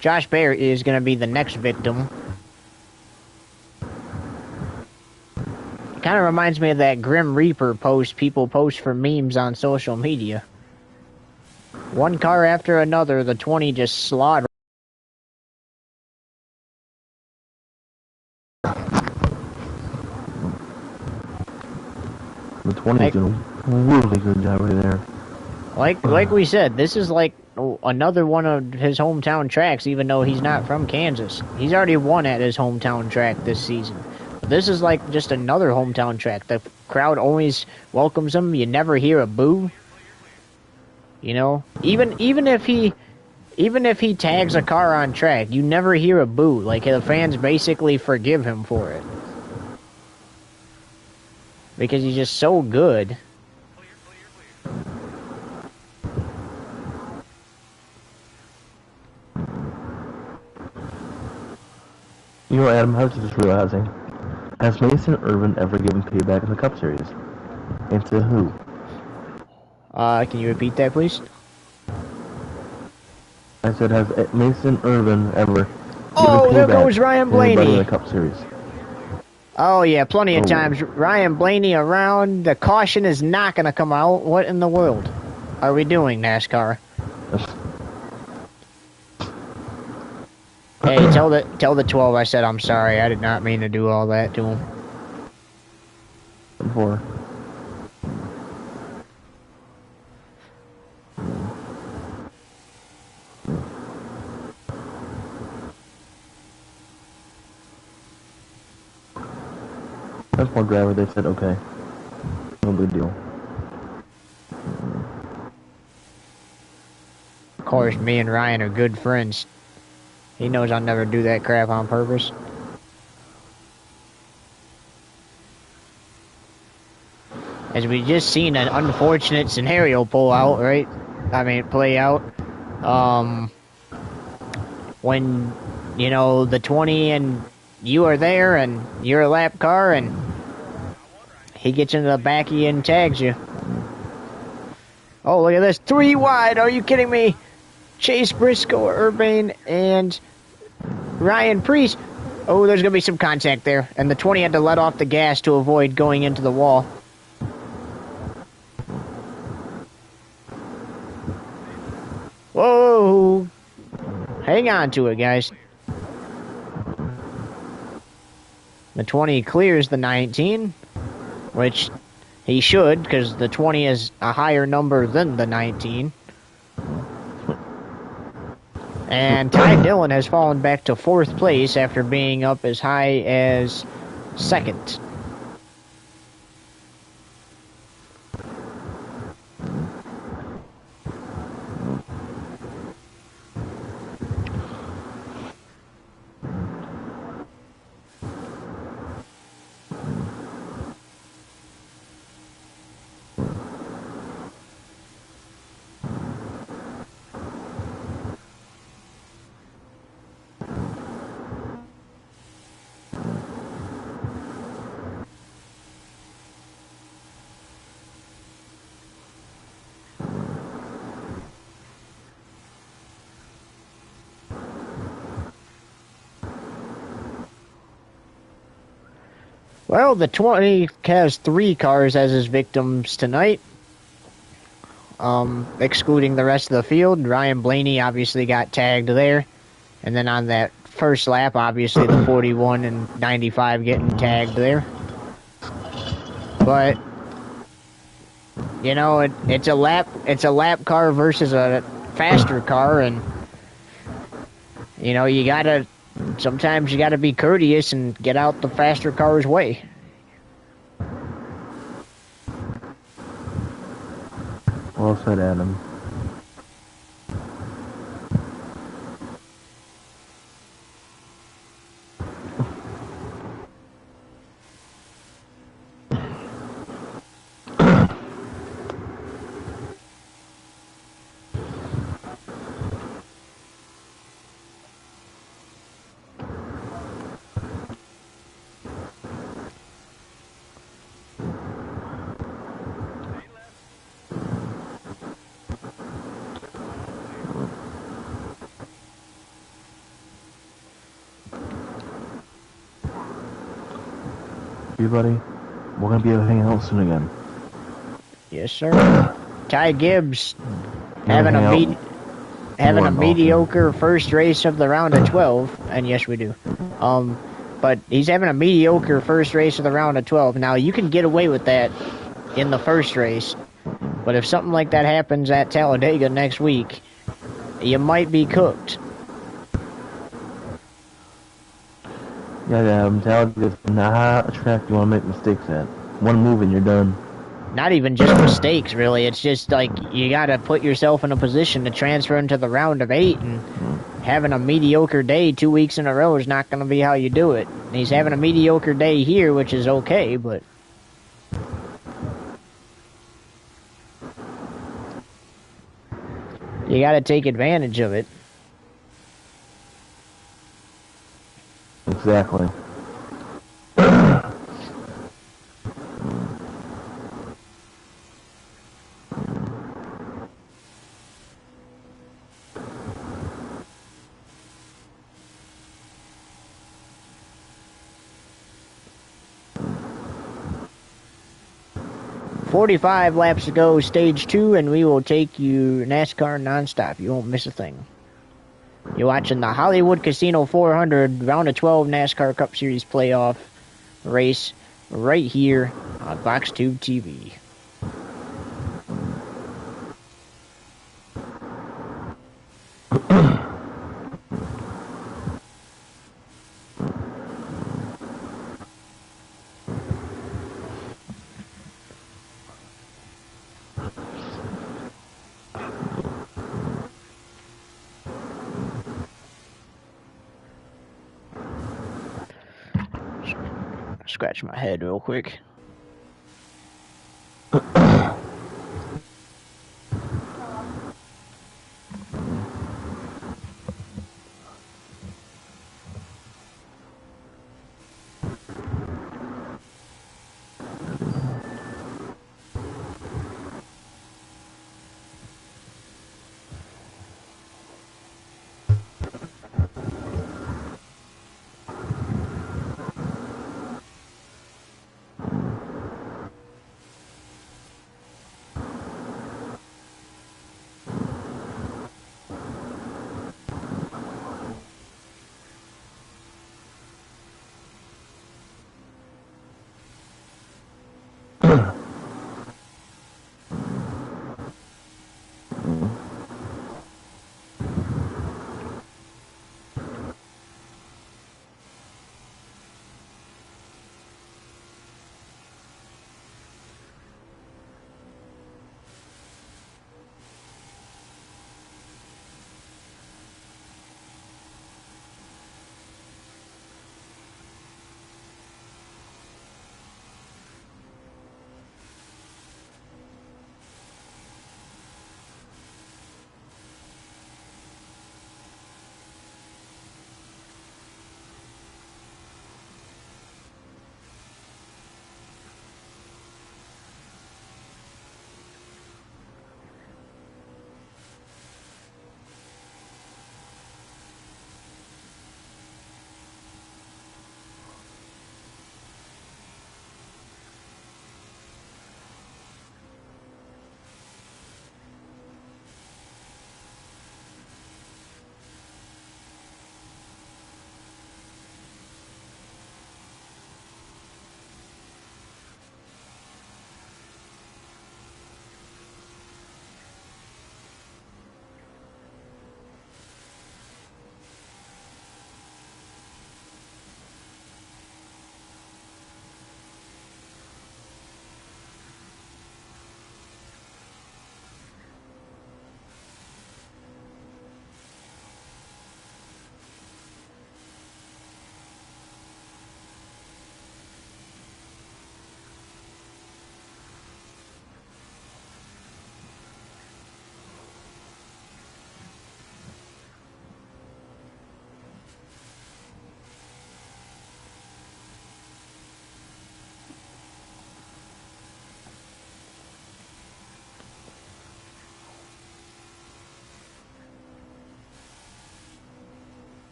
Josh Baer is going to be the next victim. It kind of reminds me of that Grim Reaper post people post for memes on social media. One car after another, the 20 just slaughtered. The 20's doing a really good job right there. Like we said, this is like another one of his hometown tracks, even though he's not from Kansas. He's already won at his hometown track this season. This is like just another hometown track. The crowd always welcomes him. You never hear a boo. You know, even if he tags a car on track, you never hear a boo. Like, the fans basically forgive him for it. Because he's just so good. You know, Adam, I was just realizing, has Mason Irvin ever given payback in the Cup Series? And to who? Can you repeat that, please? I said, has Mason Irvin ever Oh, given there payback goes Ryan to anybody Blaney. in the Cup Series? Oh, yeah, plenty of Oh. times. Ryan Blaney around. The caution is not going to come out. What in the world are we doing, NASCAR? Hey, tell the 12 I said I'm sorry. I did not mean to do all that to him. 4. That's one driver. They said okay. No big deal. Of course, me and Ryan are good friends. He knows I'll never do that crap on purpose. As we just seen an unfortunate scenario pull out, right? I mean, play out. When, you know, the 20 and you are there and you're a lap car and he gets into the back of you and tags you. Oh, look at this. 3 wide. Are you kidding me? Chase Briscoe, Urbane, and Ryan Priest. Oh, there's going to be some contact there. And the 20 had to let off the gas to avoid going into the wall. Whoa. Hang on to it, guys. The 20 clears the 19, which he should, because the 20 is a higher number than the 19. And Ty Dillon has fallen back to 4th place after being up as high as 2nd. Well, the 20 has 3 cars as his victims tonight, excluding the rest of the field. Ryan Blaney obviously got tagged there. And then on that first lap, obviously the 41 and 95 getting tagged there. But, you know, it's a lap car versus a faster car, and, you know, sometimes you gotta be courteous and get out the faster car's way. Well said, Adam. Everybody, we're gonna be able to hang out soon again. Yes, sir. Ty Gibbs having a mediocre first race of the round of 12, and yes, we do. But he's having a mediocre first race of the round of 12. Now, you can get away with that in the first race, but if something like that happens at Talladega next week, you might be cooked. Yeah, Talladega is not a track you want to make mistakes at. One move and you're done. Not even just mistakes, really. It's just like you gotta put yourself in a position to transfer into the round of 8, and having a mediocre day 2 weeks in a row is not gonna be how you do it. And he's having a mediocre day here, which is okay, but you gotta take advantage of it. Exactly. 45 laps to go, stage 2, and we will take you NASCAR nonstop. You won't miss a thing. You're watching the Hollywood Casino 400 round of 12 NASCAR Cup Series playoff race right here on VoxTube TV. Scratch my head real quick.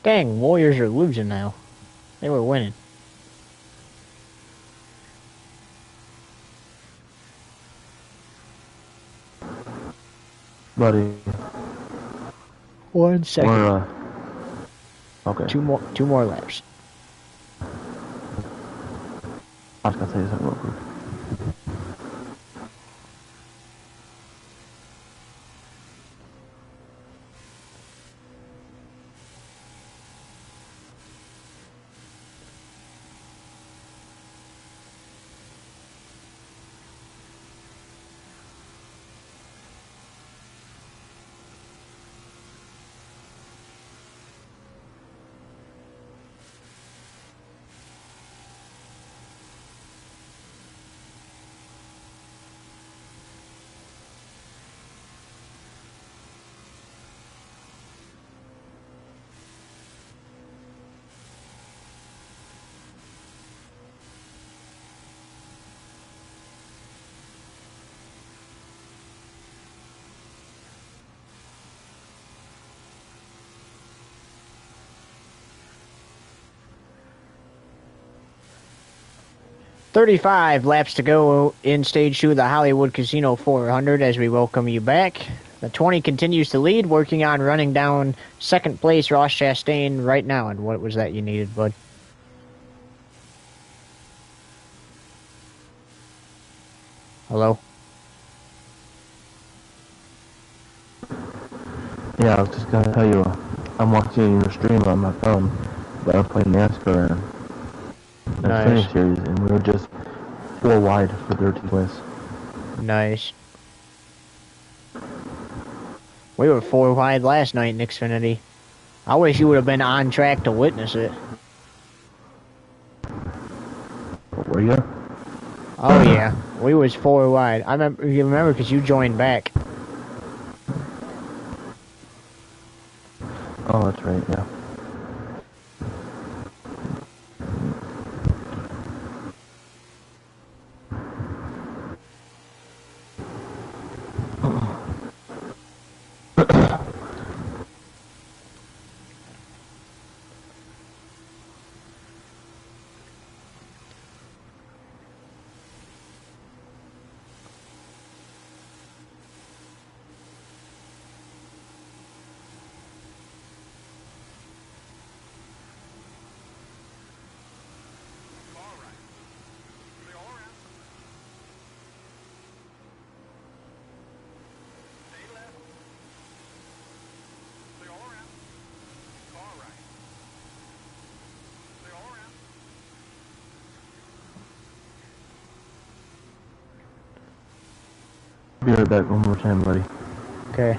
Dang, Warriors are losing now. They were winning. Buddy. 1 second. We're, okay. Two more laps. I was gonna say something real quick. 35 laps to go in Stage 2 of the Hollywood Casino 400 as we welcome you back. The 20 continues to lead, working on running down second place Ross Chastain right now. And what was that you needed, bud? Hello? Yeah, I was just gonna tell you, I'm watching your stream on my phone, but I'm playing NASCAR and Nice. Xfinity Series, and we were just 4 wide for 13th place. Nice. We were 4 wide last night in Xfinity. I wish you would have been on track to witness it. Were you? Oh yeah, we was 4 wide. I remember. You remember because you joined back. Oh, that's right, yeah. Be right back one more time, buddy. Okay.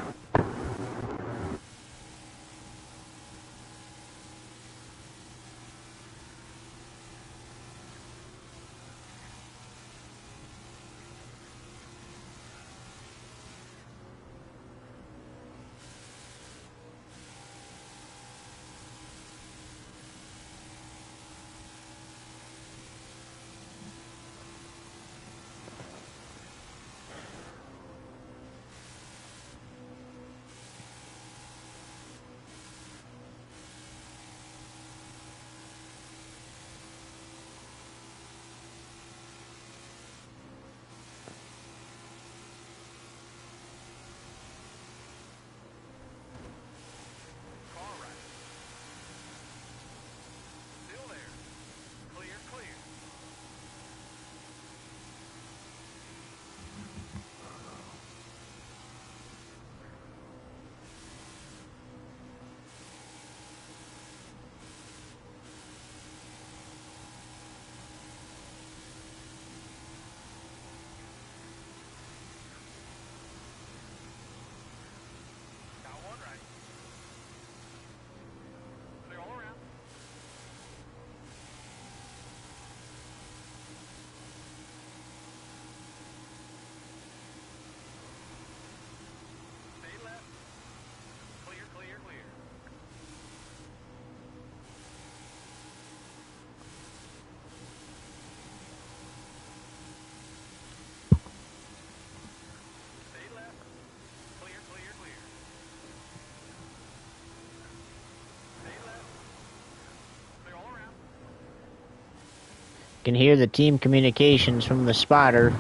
Can hear the team communications from the spotter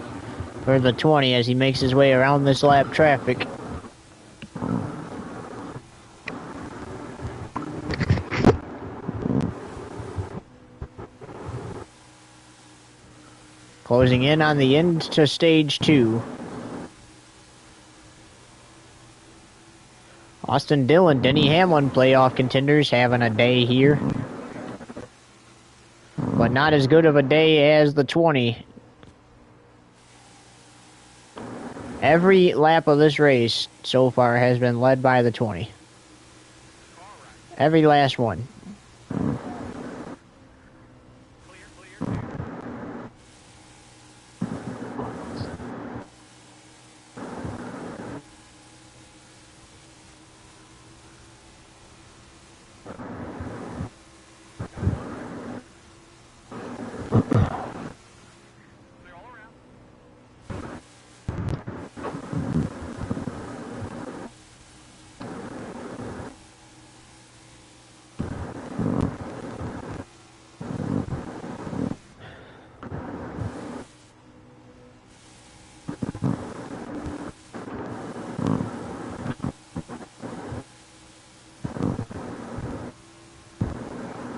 for the 20 as he makes his way around this lap traffic. Closing in on the end to Stage 2. Austin Dillon, Denny Hamlin, playoff contenders, having a day here. But not as good of a day as the 20. Every lap of this race so far has been led by the 20. Every last one.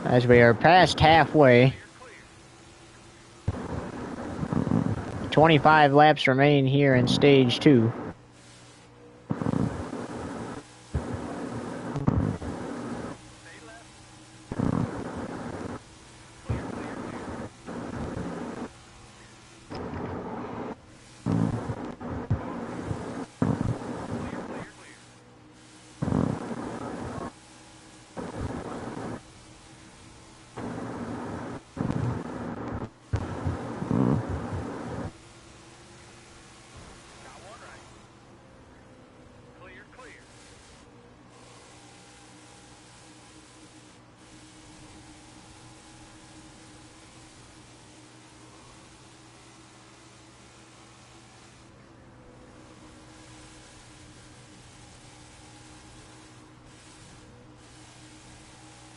as we are past halfway. 25 laps remain here in stage 2.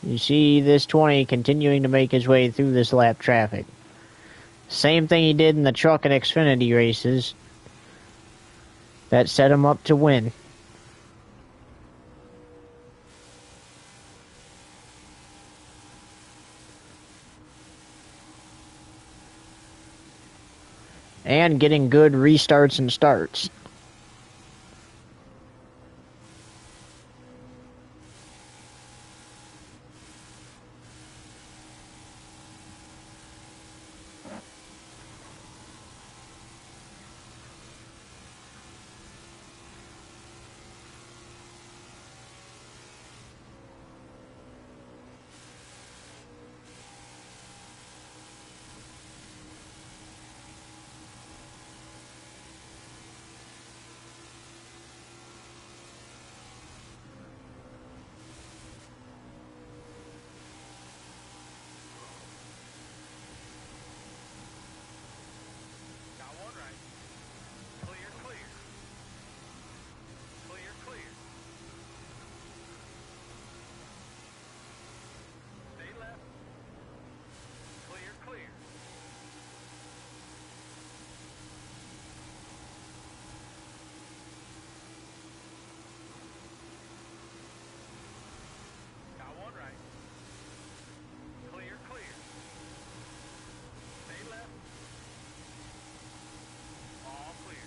You see this 20 continuing to make his way through this lap traffic. Same thing he did in the Truck and Xfinity races. That set him up to win. And getting good restarts and starts. Clear. Stay left. All clear.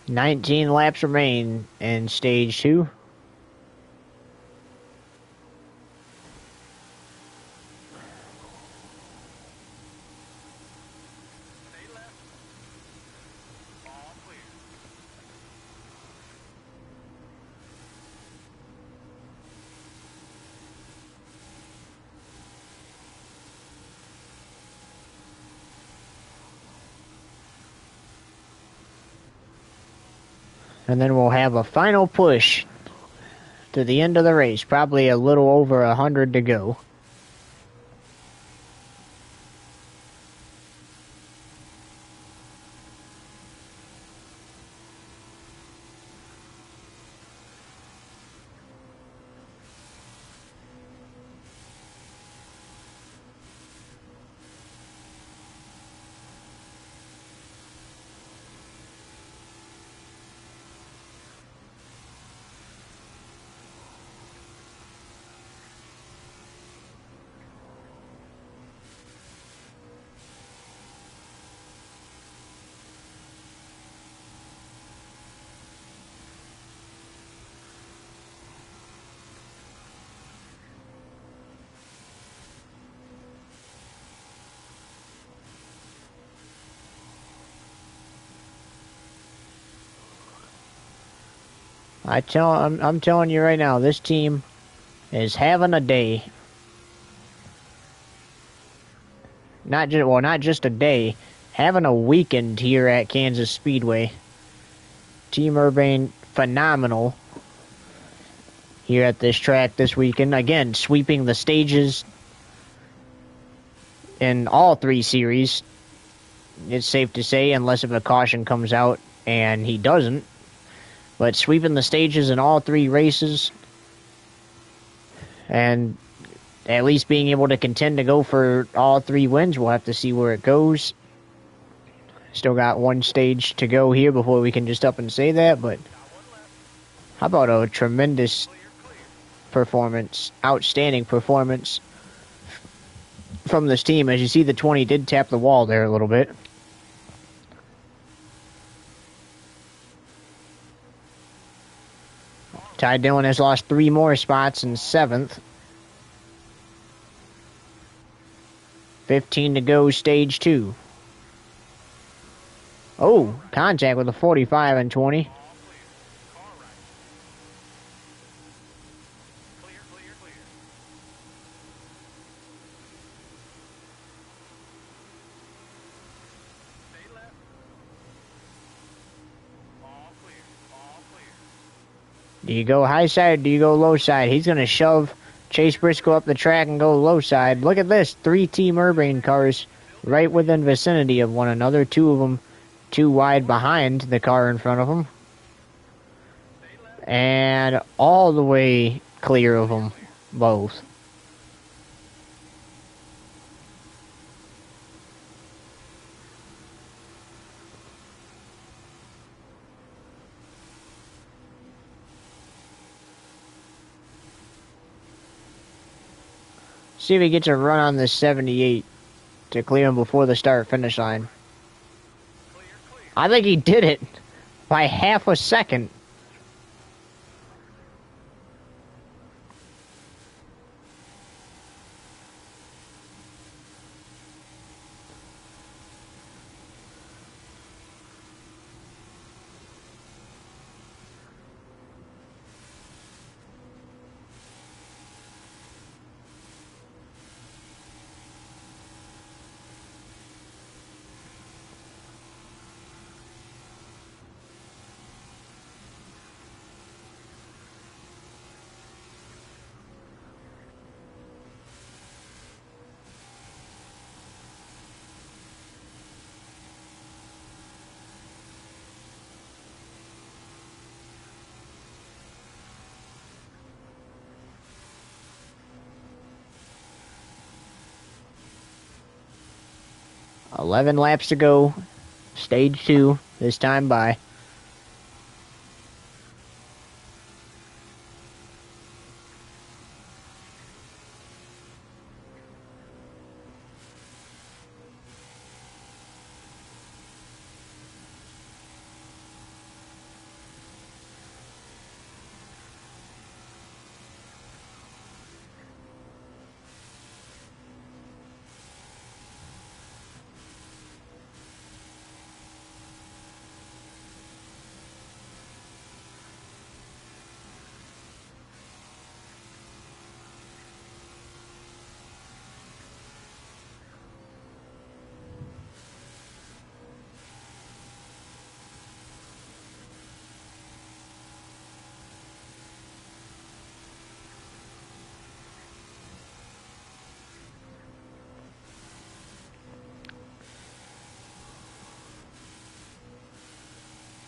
19 laps remain in stage 2. Stay left. All clear. And then we'll have a final push to the end of the race. Probably a little over 100 to go. I'm telling you right now, this team is having a day. Not just a day, having a weekend here at Kansas Speedway. Team Urbane, phenomenal here at this track this weekend. Again, sweeping the stages in all 3 series. It's safe to say, unless if a caution comes out, and he doesn't. But sweeping the stages in all 3 races, and at least being able to contend to go for all 3 wins. We'll have to see where it goes. Still got 1 stage to go here before we can just up and say that, but How about a tremendous performance, outstanding performance from this team? As you see, the 20 did tap the wall there a little bit. Ty Dillon has lost 3 more spots in 7th. 15 to go, stage 2. Oh, contact with a 45 and 20. Do you go high side or do you go low side? He's going to shove Chase Briscoe up the track and go low side. Look at this. 3 Team Urbane cars right within vicinity of one another. 2 of them too wide behind the car in front of them. And all the way clear of them both. See if he gets a run on this 78 to clear him before the start-finish line. I think he did it by half a second. $11 laps to go. Stage 2, this time by.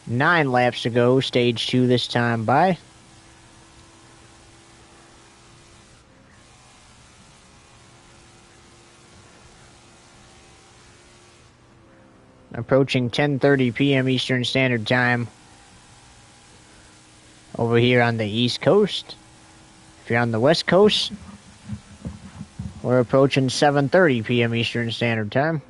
Nine laps to go, stage 2 this time by. Approaching 10:30 p.m. Eastern Standard Time over here on the East Coast. If you're on the West Coast, we're approaching 7:30 p.m. Eastern Standard Time.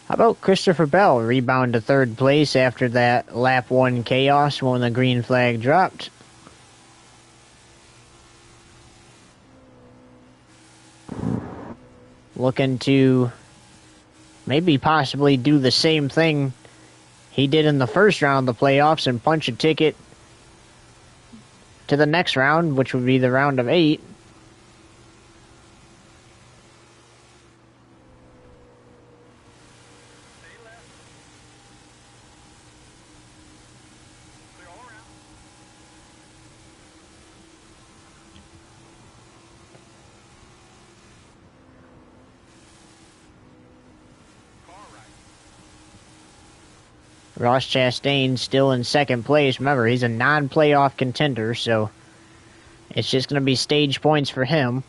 How about Christopher Bell rebound to 3rd place after that lap 1 chaos when the green flag dropped? looking to maybe possibly do the same thing he did in the first round of the playoffs and punch a ticket to the next round, which would be the round of 8. Ross Chastain still in second place. Remember, he's a non-playoff contender, so it's just going to be stage points for him.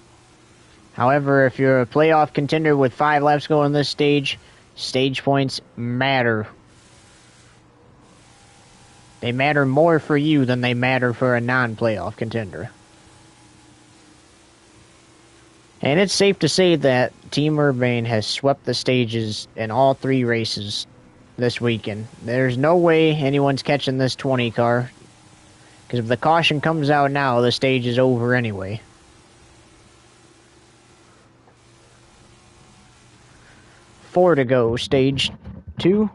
However, if you're a playoff contender with 5 laps going this stage, stage points matter. They matter more for you than they matter for a non-playoff contender. And it's safe to say that Team Urbane has swept the stages in all 3 races this weekend. There's no way anyone's catching this 20 car, because if the caution comes out now, the stage is over anyway. Four to go, stage 2.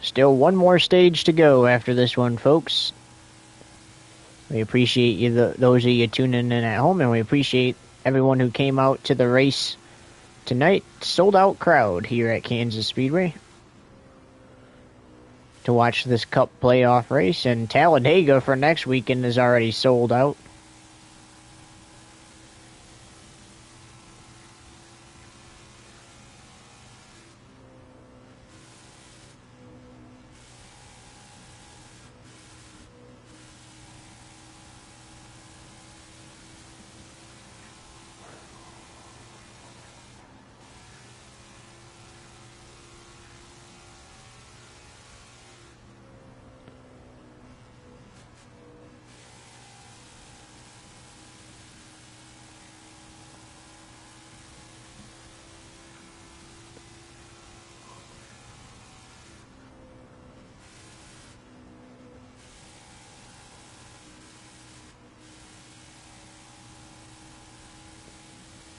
Still one more stage to go after this one, folks. We appreciate you, those of you tuning in at home, and we appreciate everyone who came out to the race tonight. Sold out crowd here at Kansas Speedway to watch this Cup playoff race, and Talladega for next weekend is already sold out.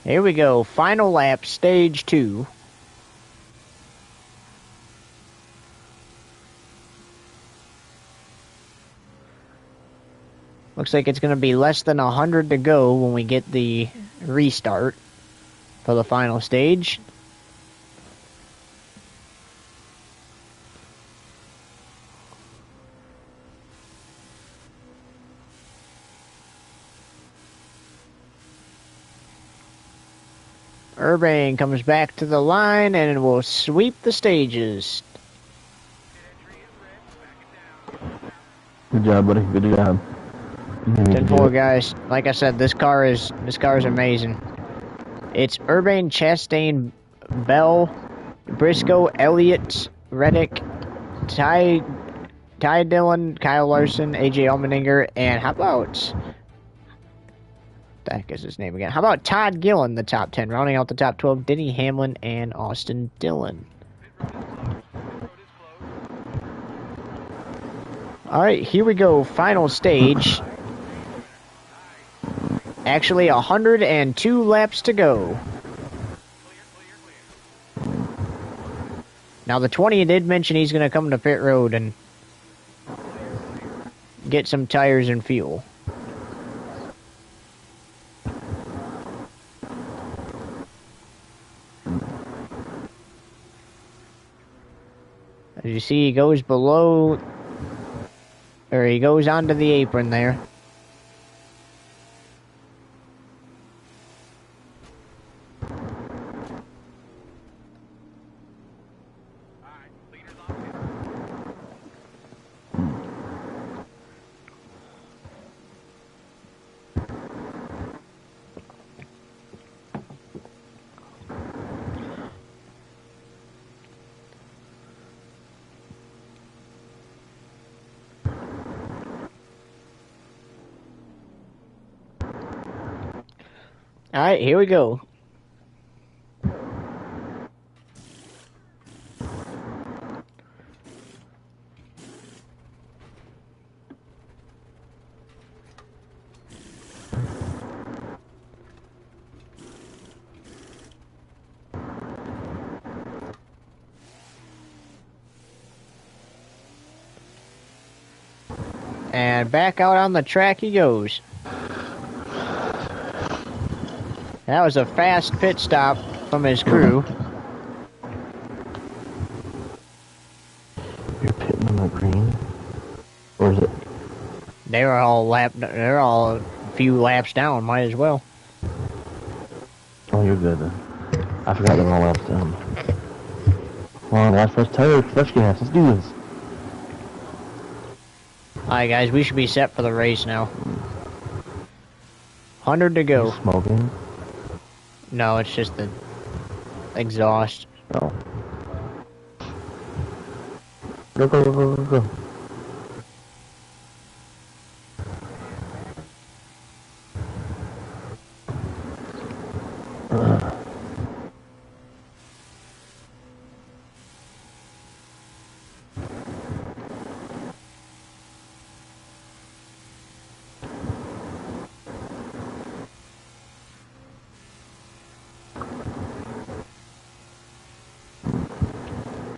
Here we go, final lap, stage 2. Looks like it's going to be less than 100 to go when we get the restart for the final stage. Urbane comes back to the line and will sweep the stages. Good job, buddy. Good job. 10-4, guys. Like I said, this car is amazing. It's Urbane, Chastain, Bell, Briscoe, Elliott, Reddick, Ty Dillon, Kyle Larson, AJ Allmendinger, and how about... the heck is his name again? How about Todd Gillen, the top 10, rounding out the top 12, Denny Hamlin and Austin Dillon. Alright, here we go, final stage. Actually, 102 laps to go. Now, the 20 did mention he's going to come to pit road and get some tires and fuel. As you see, he goes below, or he goes onto the apron there. Alright, here we go. And back out on the track he goes. That was a fast pit stop from his crew. You're pitting on the green? Or is it? They're all a few laps down, might as well. Oh, you're good then. I forgot they're all laps down. Come on, last first tire, fresh gas, let's do this. Alright guys, we should be set for the race now. 100 to go. You smoking? No, it's just the exhaust. Oh. Go, go, go, go, go, go.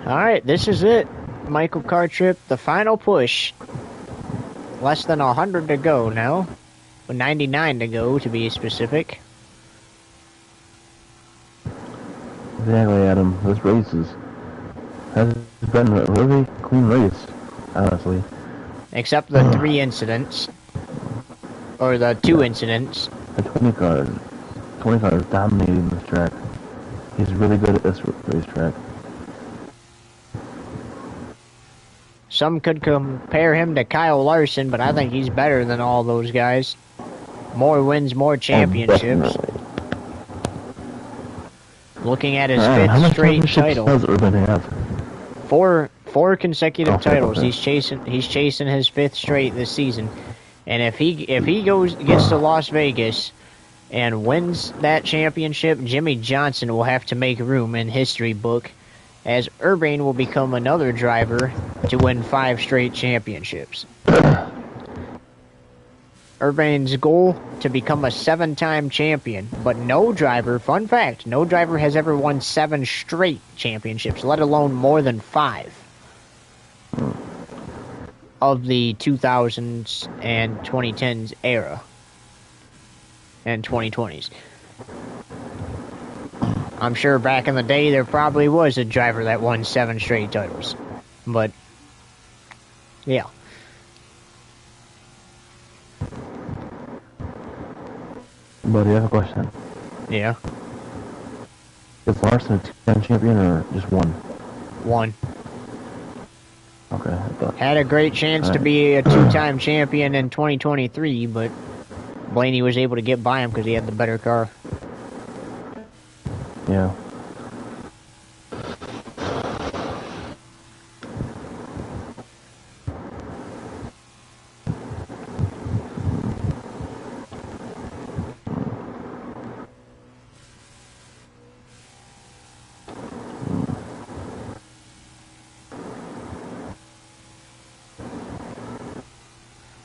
Alright, this is it. Michael Car Trip, the final push. Less than 100 to go now. 99 to go, to be specific. Exactly, Adam. This race has been a really clean race, honestly. Except the 3 incidents. Or the 2 incidents. The 20 car is dominating this track. He's really good at this racetrack. Some could compare him to Kyle Larson, but I think he's better than all those guys. More wins, more championships. Looking at his fifth straight title. Does Urban have? Four consecutive titles. Okay. He's chasing his 5th straight this season. And if he gets to Las Vegas and wins that championship, Jimmy Johnson will have to make room in history book, as Urban will become another driver to win 5 straight championships. Urban's goal to become a 7-time champion, but no driver, fun fact, no driver has ever won 7 straight championships, let alone more than 5 of the 2000s and 2010s era and 2020s. I'm sure back in the day there probably was a driver that won 7 straight titles. But, yeah. Buddy, I have a question. Yeah. Is Larson a 2-time champion or just 1? 1. Okay, I thought. Had a great chance to be a 2-time champion in 2023, but Blaney was able to get by him because he had the better car. Yeah.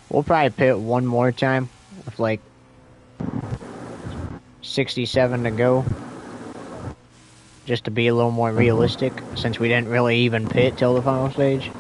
We'll probably pit one more time with like 67 to go. Just to be a little more realistic, since we didn't really even pit till the final stage.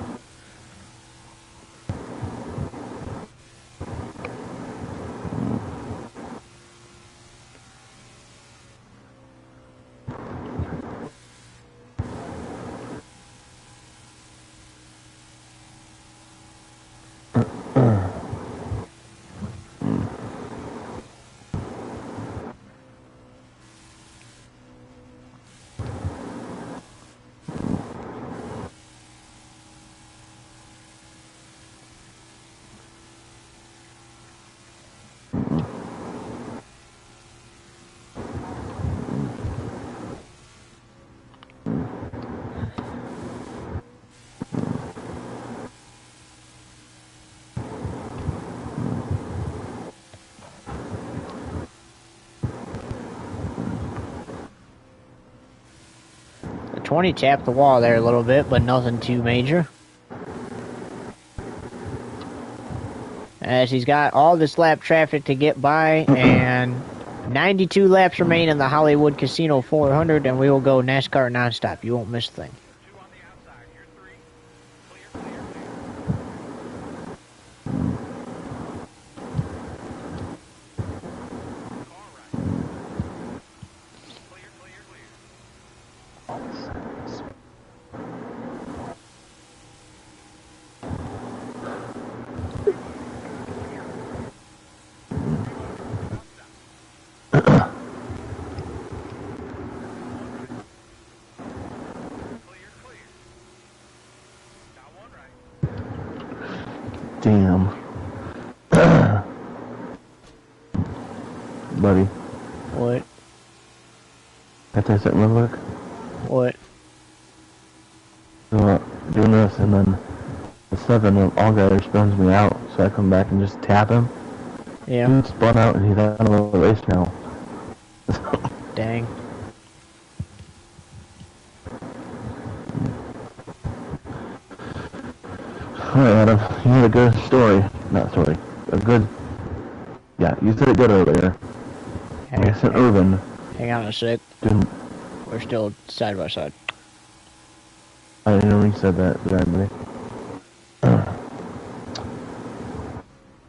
20 tapped the wall there a little bit, but nothing too major. As he's got all this lap traffic to get by, and 92 laps remain in the Hollywood Casino 400, and we will go NASCAR nonstop. You won't miss a thing. Damn. Buddy. What? Can I tell you something real quick? What? So, doing this, and then the 7 of all guy spins me out, so I come back and just tap him. Yeah. Dude spun out, and he's out of the race now. Dang. Alright, Adam, you had a good story. Not story. A good... Yeah, you said it good earlier. I said Urban. Hang on a sec. Didn't... We're still side by side. I didn't know you said that, did I, buddy?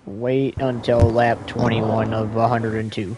Wait until lap 21 of 102.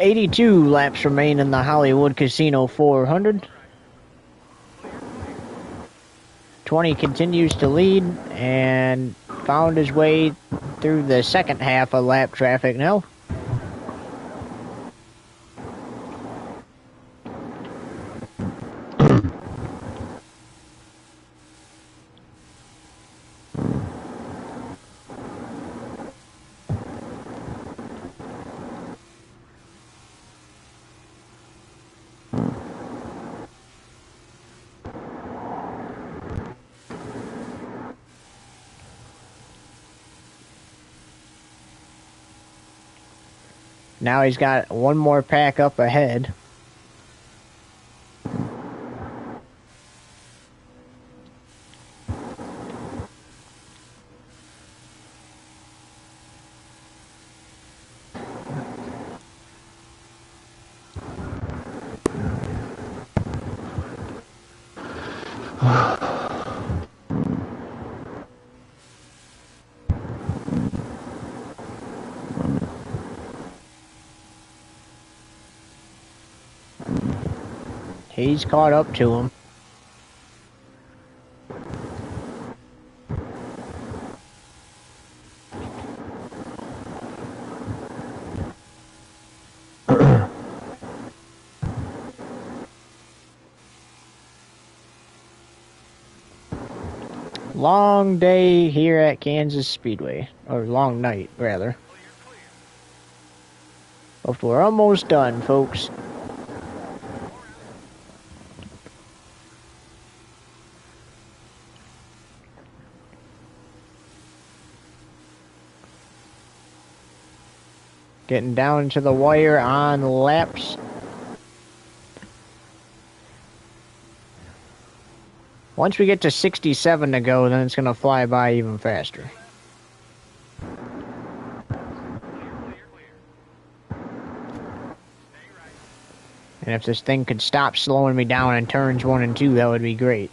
82 laps remain in the Hollywood Casino 400. 20 continues to lead and found his way through the second half of lap traffic now. Now he's got one more pack up ahead. He's caught up to him. Long day here at Kansas Speedway. Or long night, rather. But we're almost done, folks. Getting down to the wire on laps. Once we get to 67 to go, then it's going to fly by even faster. And if this thing could stop slowing me down in turns 1 and 2, that would be great.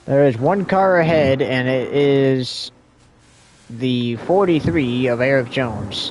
There is one car ahead, and it is the 43 of Eric Jones.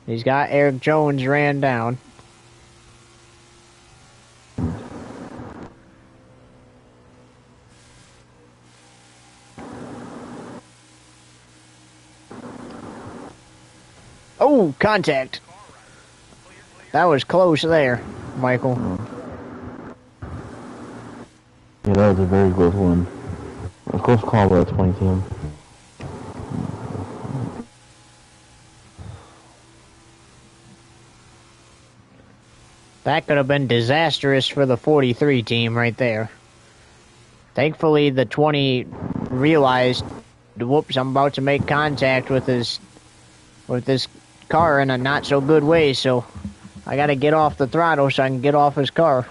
He's got Eric Jones ran down. Oh, contact. That was close there, Michael. Yeah, that was a very close one. A close call, but it's point team. That could have been disastrous for the 43 team right there. Thankfully, the 20 realized, whoops, I'm about to make contact with this car in a not so good way, so I gotta get off the throttle so I can get off his car.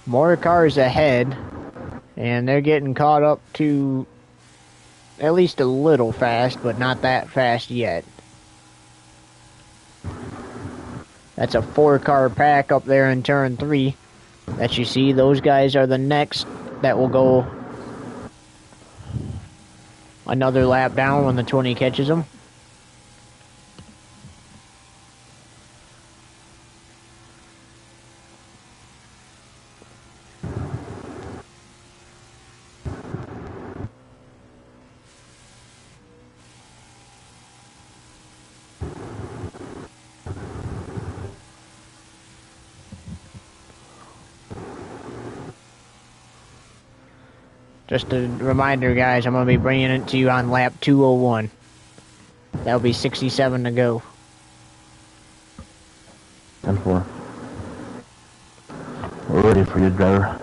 More cars ahead, and they're getting caught up to at least a little fast, but not that fast yet. That's a 4-car pack up there in turn 3 that you see. Those guys are the next that will go another lap down when the 20 catches them. Just a reminder, guys, I'm going to be bringing it to you on lap 201. That'll be 67 to go. 10-4. We're ready for you, driver.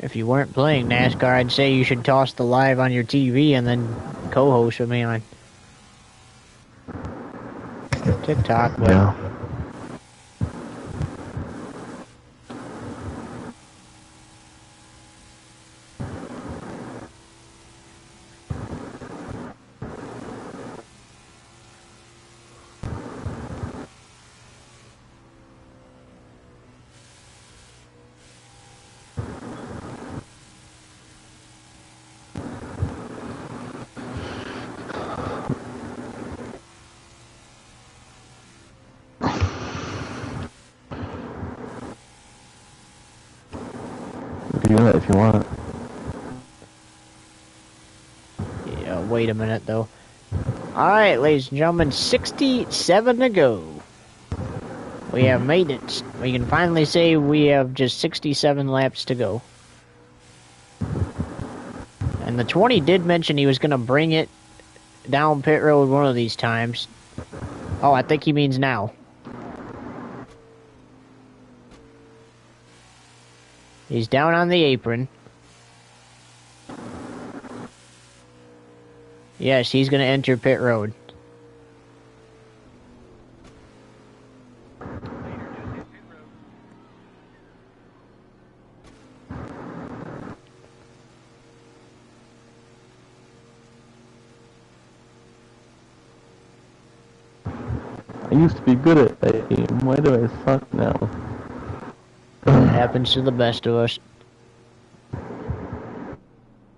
If you weren't playing NASCAR, I'd say you should toss the live on your TV and then co-host with me on TikTok. But Yeah. You can do that if you want. yeah, wait a minute though. Alright, ladies and gentlemen, 67 to go. We have made it. We can finally say we have just 67 laps to go. And the 20 did mention he was going to bring it down pit road one of these times. Oh, I think he means now. He's down on the apron. Yes, he's going to enter pit road. I used to be good at that game. Why do I suck now? Happens to the best of us.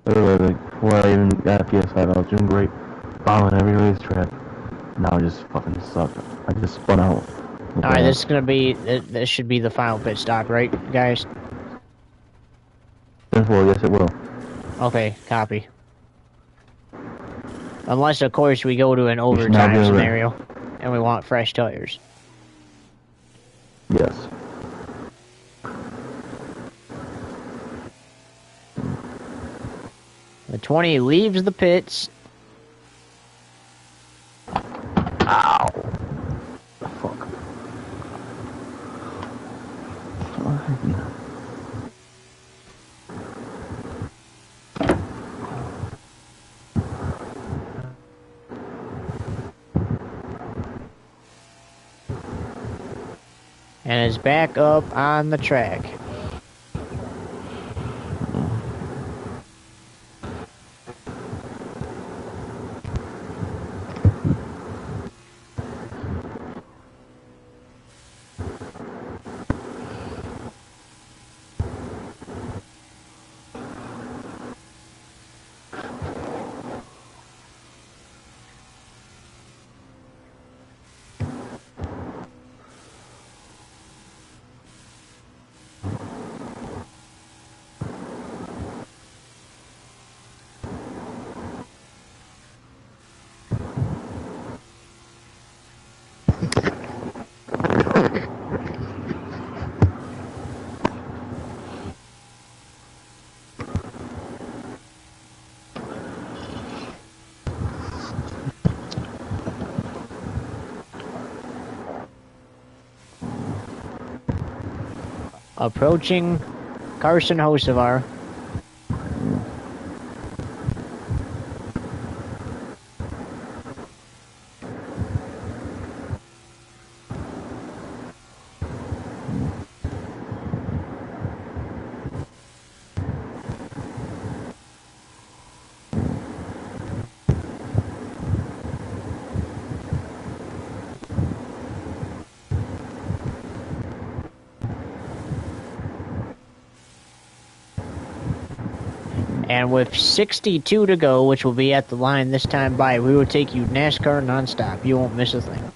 Literally, like, before I even got a PS5, I was doing great. Bombing every racetrack. Now I just fucking suck. I just spun out. Alright, this is going to be... This should be the final pit stop, right, guys? 10-4, yes it will. Okay, copy. Unless, of course, we go to an should not overtime be scenario and we want fresh tires. Yes. The 20 leaves the pits. Ow. Fuck. And is back up on the track. approaching Carson Hocevar. And with 62 to go, which will be at the line this time by, we will take you NASCAR nonstop. You won't miss a thing.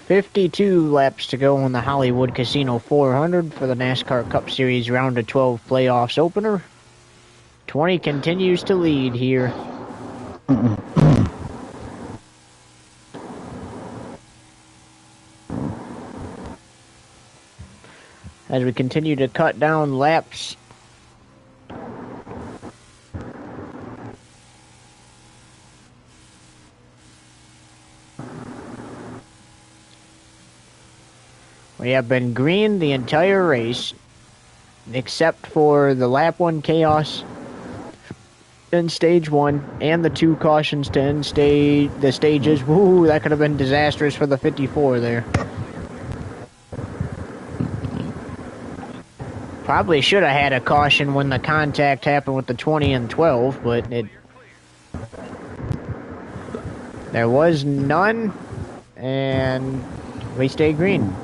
52 laps to go on the Hollywood Casino 400 for the NASCAR Cup Series Round of 12 playoffs opener. 20 continues to lead here. As we continue to cut down laps. We have been green the entire race, except for the lap 1 chaos in stage 1 and the 2 cautions to end the stages. Woo, that could have been disastrous for the 54 there. Probably should have had a caution when the contact happened with the 20 and 12, but there was none, and we stayed green.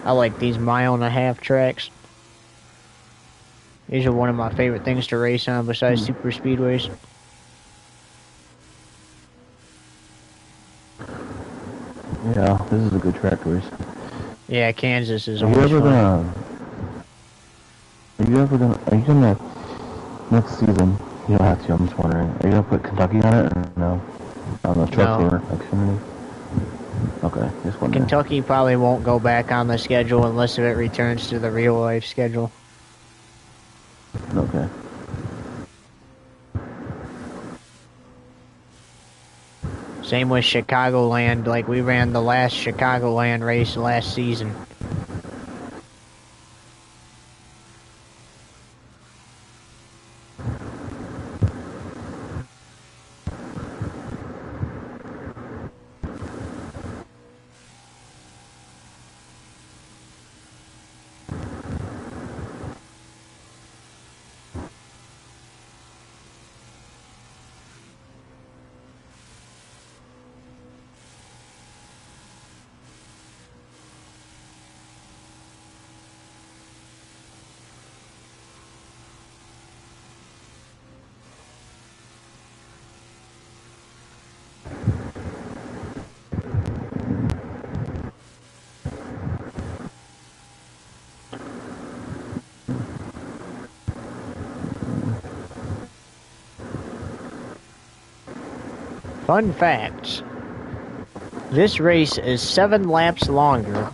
I like these 1.5-mile tracks. These are one of my favorite things to race on besides super speedways. Yeah, this is a good track to race. Yeah, Kansas is Are you always ever fun. are you gonna, next season, you don't have to, I'm just wondering, are you gonna put Kentucky on it or no? On the truck No. gamer, Xfinity? Okay, just wondering. Kentucky probably won't go back on the schedule unless it returns to the real life schedule. Okay. Same with Chicagoland, like we ran the last Chicagoland race last season. Fun facts. This race is 7 laps longer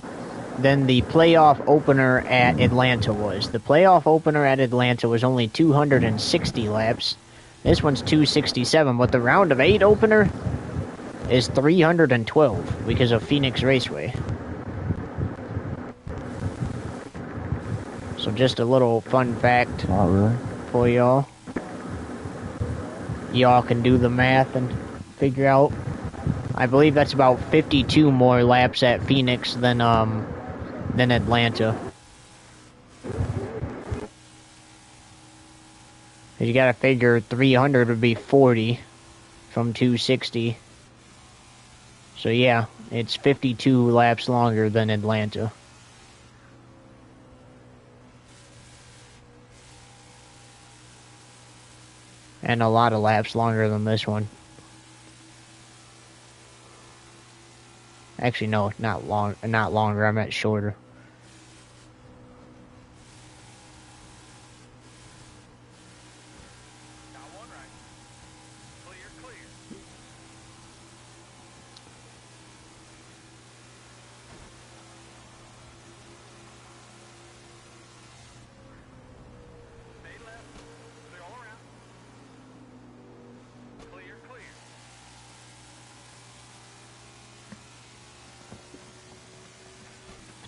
than the playoff opener at Atlanta was. The playoff opener at Atlanta was only 260 laps. This one's 267, but the round of 8 opener is 312 because of Phoenix Raceway. So just a little fun fact for y'all. Y'all can do the math and figure out. I believe that's about 52 more laps at Phoenix than Atlanta. You gotta figure 300 would be 40 from 260. So yeah, it's 52 laps longer than Atlanta. And a lot of laps longer than this one. Actually, no, not longer, I meant shorter.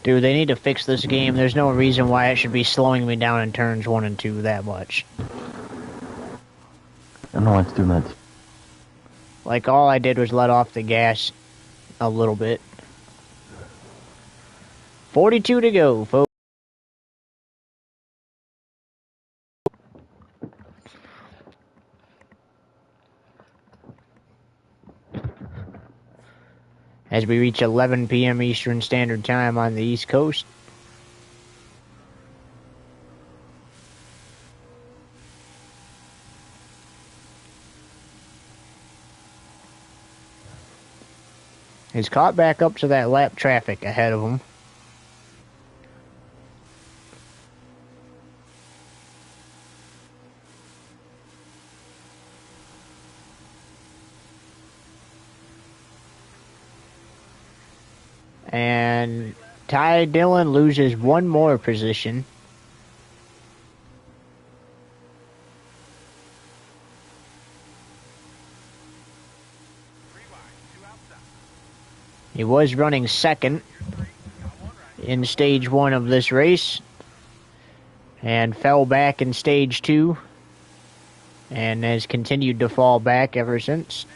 Dude, they need to fix this game. There's no reason why it should be slowing me down in turns 1 and 2 that much. I know it's doing that. Like, all I did was let off the gas a little bit. 42 to go, folks. As we reach 11 p.m. Eastern Standard Time on the East Coast. He's caught back up to that lap traffic ahead of him. And Ty Dillon loses one more position. He was running second in stage 1 of this race and fell back in stage 2 and has continued to fall back ever since.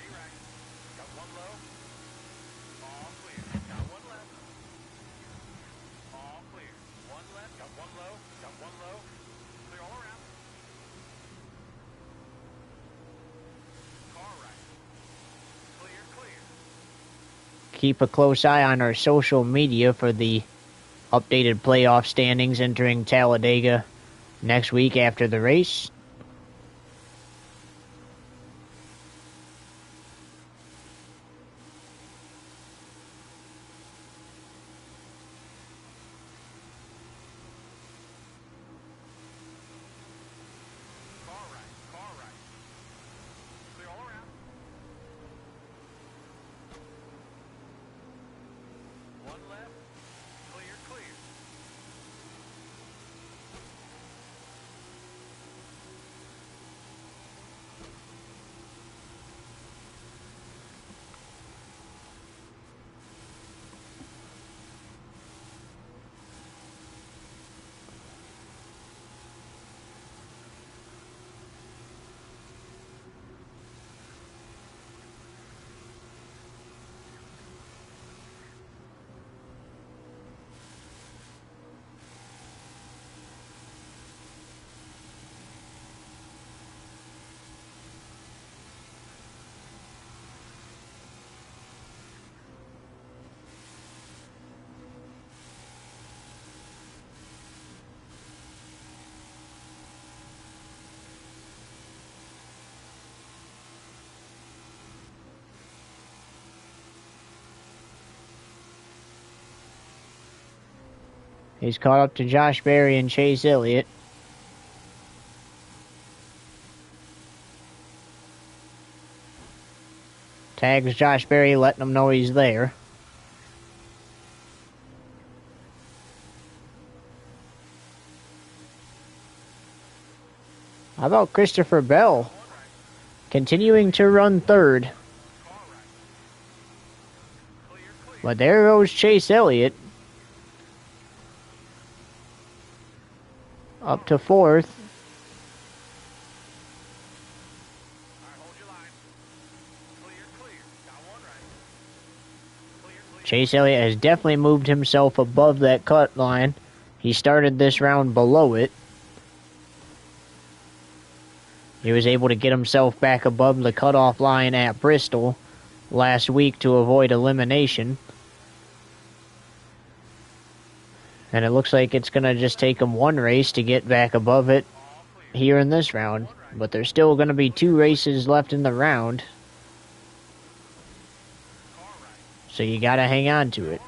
Keep a close eye on our social media for the updated playoff standings entering Talladega next week after the race. He's caught up to Josh Berry and Chase Elliott. Tags Josh Berry, letting him know he's there. How about Christopher Bell? Continuing to run third. But there goes Chase Elliott. Up to fourth. Chase Elliott has definitely moved himself above that cut line. He started this round below it. He was able to get himself back above the cutoff line at Bristol last week to avoid elimination. And it looks like it's going to just take him one race to get back above it here in this round. But there's still going to be 2 races left in the round. So you got to hang on to it.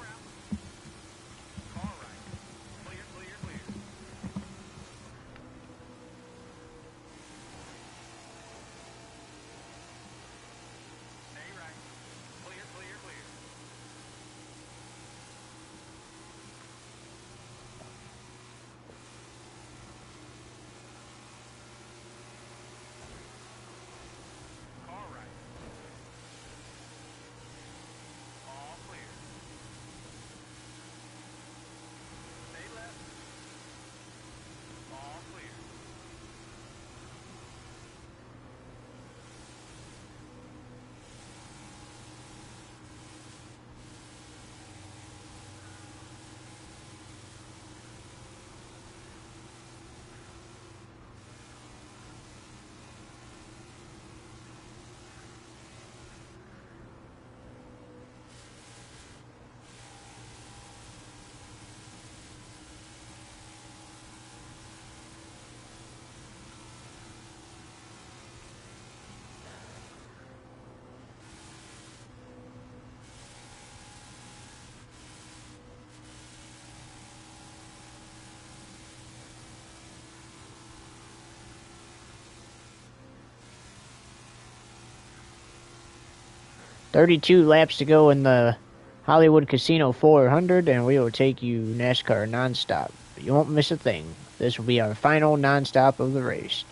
32 laps to go in the Hollywood Casino 400, and we will take you NASCAR nonstop. You won't miss a thing. This will be our final nonstop of the race.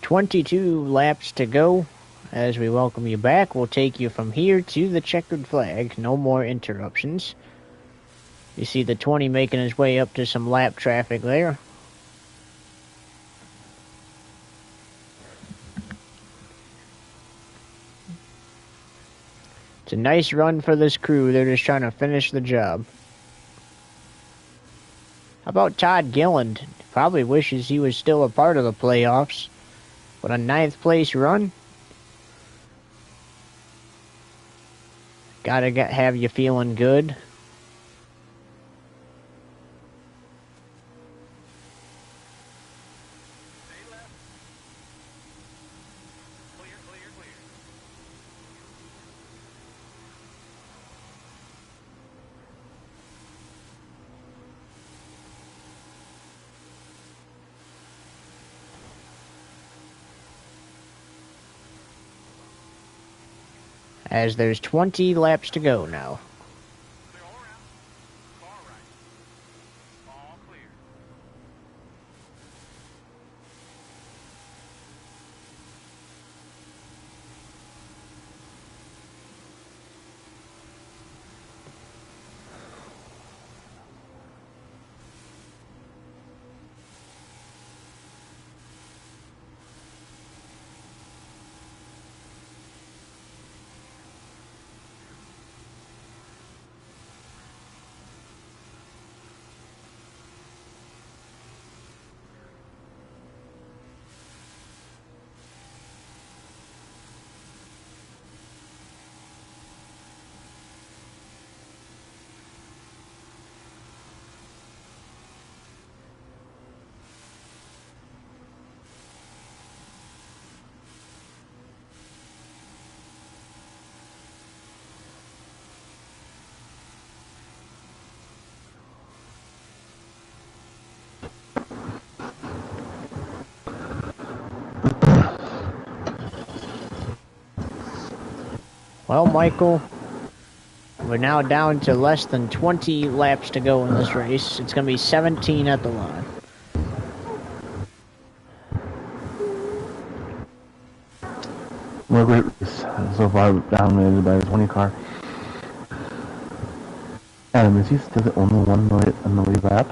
22 laps to go. As we welcome you back, we'll take you from here to the checkered flag. No more interruptions. You see the 20 making his way up to some lap traffic there. It's a nice run for this crew. They're just trying to finish the job. How about Todd Gilland? Probably wishes he was still a part of the playoffs. But a 9th place run? Gotta have you feeling good. As there's 20 laps to go now. Well, Michael, we're now down to less than 20 laps to go in this race. It's going to be 17 at the line. What a great race. So far dominated by the 20 car. Adam, is he still the only one on the lead lap?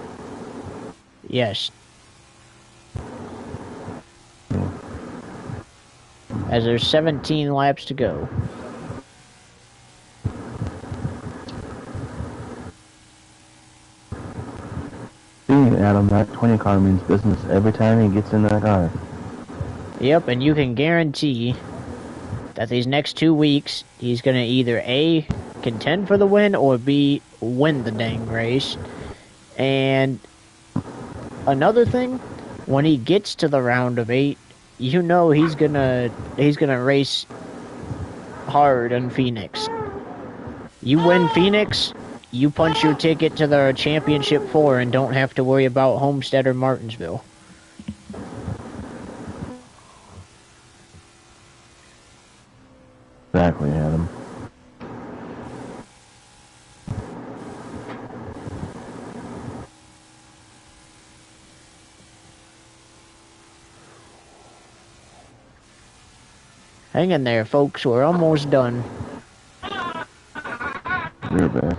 Yes. Yeah. As there's 17 laps to go. See, Adam, that 20 car means business every time he gets in that car. Yep, and you can guarantee that these next 2 weeks, he's going to either A, contend for the win, or B, win the dang race. And another thing, when he gets to the round of 8, you know he's gonna race hard in Phoenix. You win Phoenix, you punch your ticket to the championship 4 and don't have to worry about Homestead or Martinsville. Exactly, Adam. Hang in there, folks. We're almost done. You're back.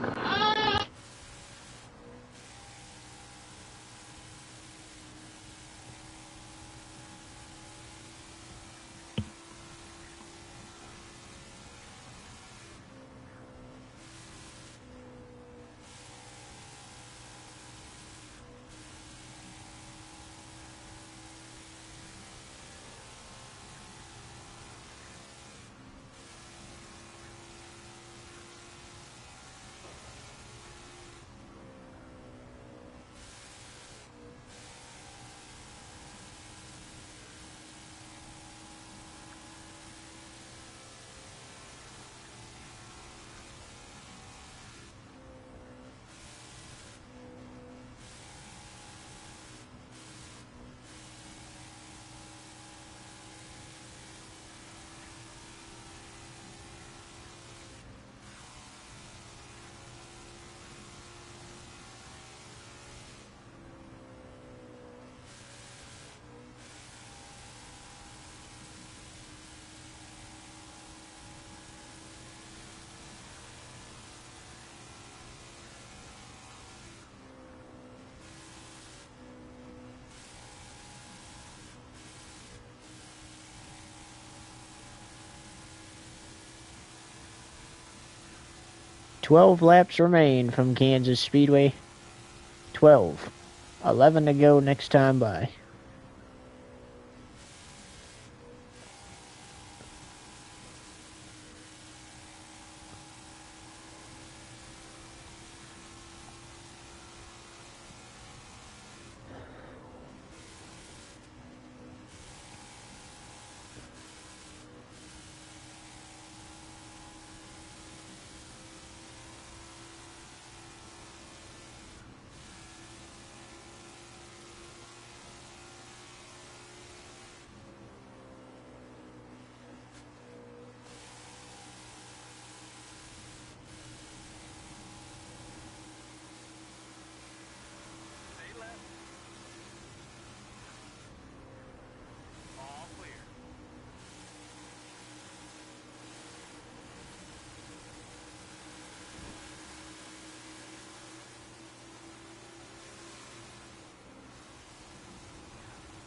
12 laps remain from Kansas Speedway. 12. 11 to go next time by.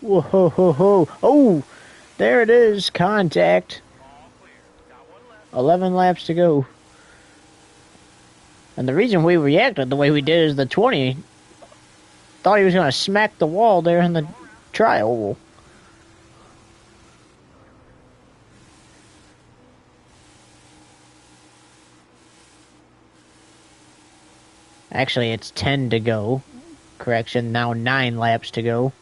Whoa, ho, ho, ho. Oh, there it is. Contact. 11 laps to go. And the reason we reacted the way we did is the 20 thought he was going to smack the wall there in the tri-oval. Actually, it's 10 to go. Correction, now 9 laps to go.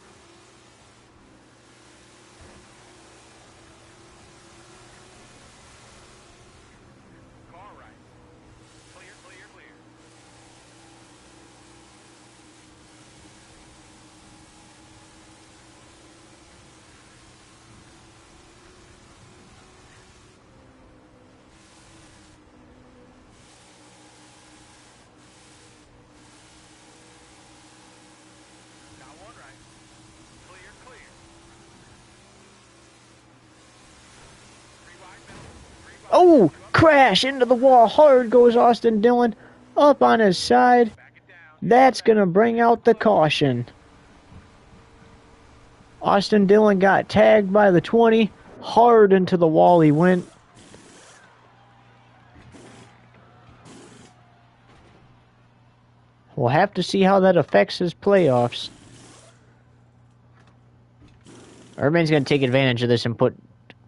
Oh, crash into the wall. Hard goes Austin Dillon up on his side. That's going to bring out the caution. Austin Dillon got tagged by the 20. Hard into the wall he went. We'll have to see how that affects his playoffs. Urban's going to take advantage of this and put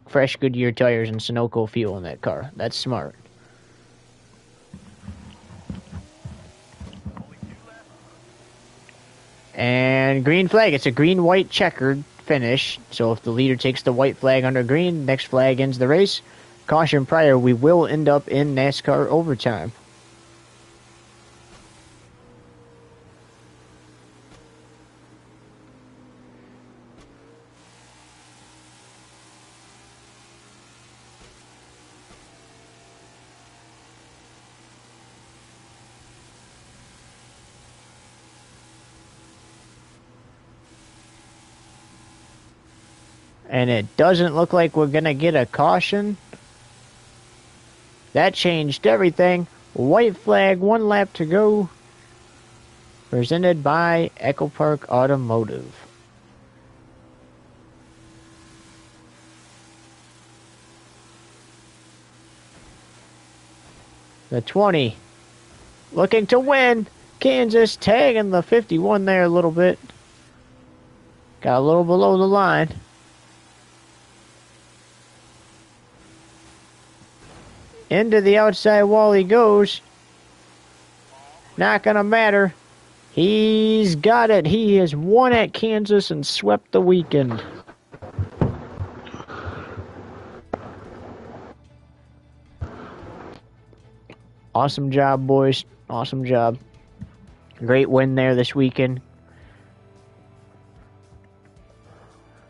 fresh Goodyear tires and Sunoco fuel in that car. That's smart. And green flag. It's a green-white checkered finish. So if the leader takes the white flag under green, next flag ends the race. Caution prior, we will end up in NASCAR overtime. And it doesn't look like we're going to get a caution. That changed everything. White flag, 1 lap to go. Presented by Echo Park Automotive. The 20 looking to win. Kansas tagging the 51 there a little bit. Got a little below the line. Into the outside wall he goes. Not gonna matter. He's got it. He has won at Kansas and swept the weekend. Awesome job, boys. Awesome job. Great win there this weekend.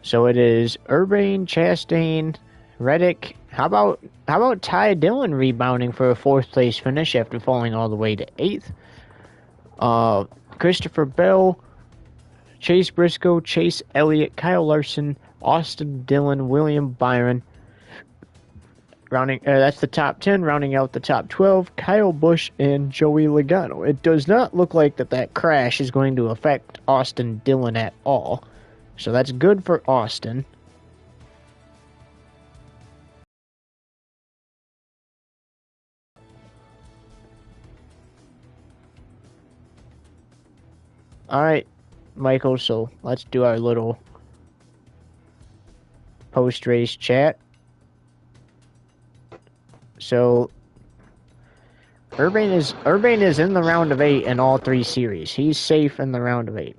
So it is Urbane, Chastain, Reddick. How about Ty Dillon rebounding for a 4th place finish after falling all the way to 8th? Christopher Bell, Chase Briscoe, Chase Elliott, Kyle Larson, Austin Dillon, William Byron. That's the top 10. Rounding out the top 12, Kyle Busch and Joey Logano. It does not look like that crash is going to affect Austin Dillon at all. So that's good for Austin. All right, Michael. So let's do our little post-race chat. So Urbane is in the round of 8 in all 3 series. He's safe in the round of 8.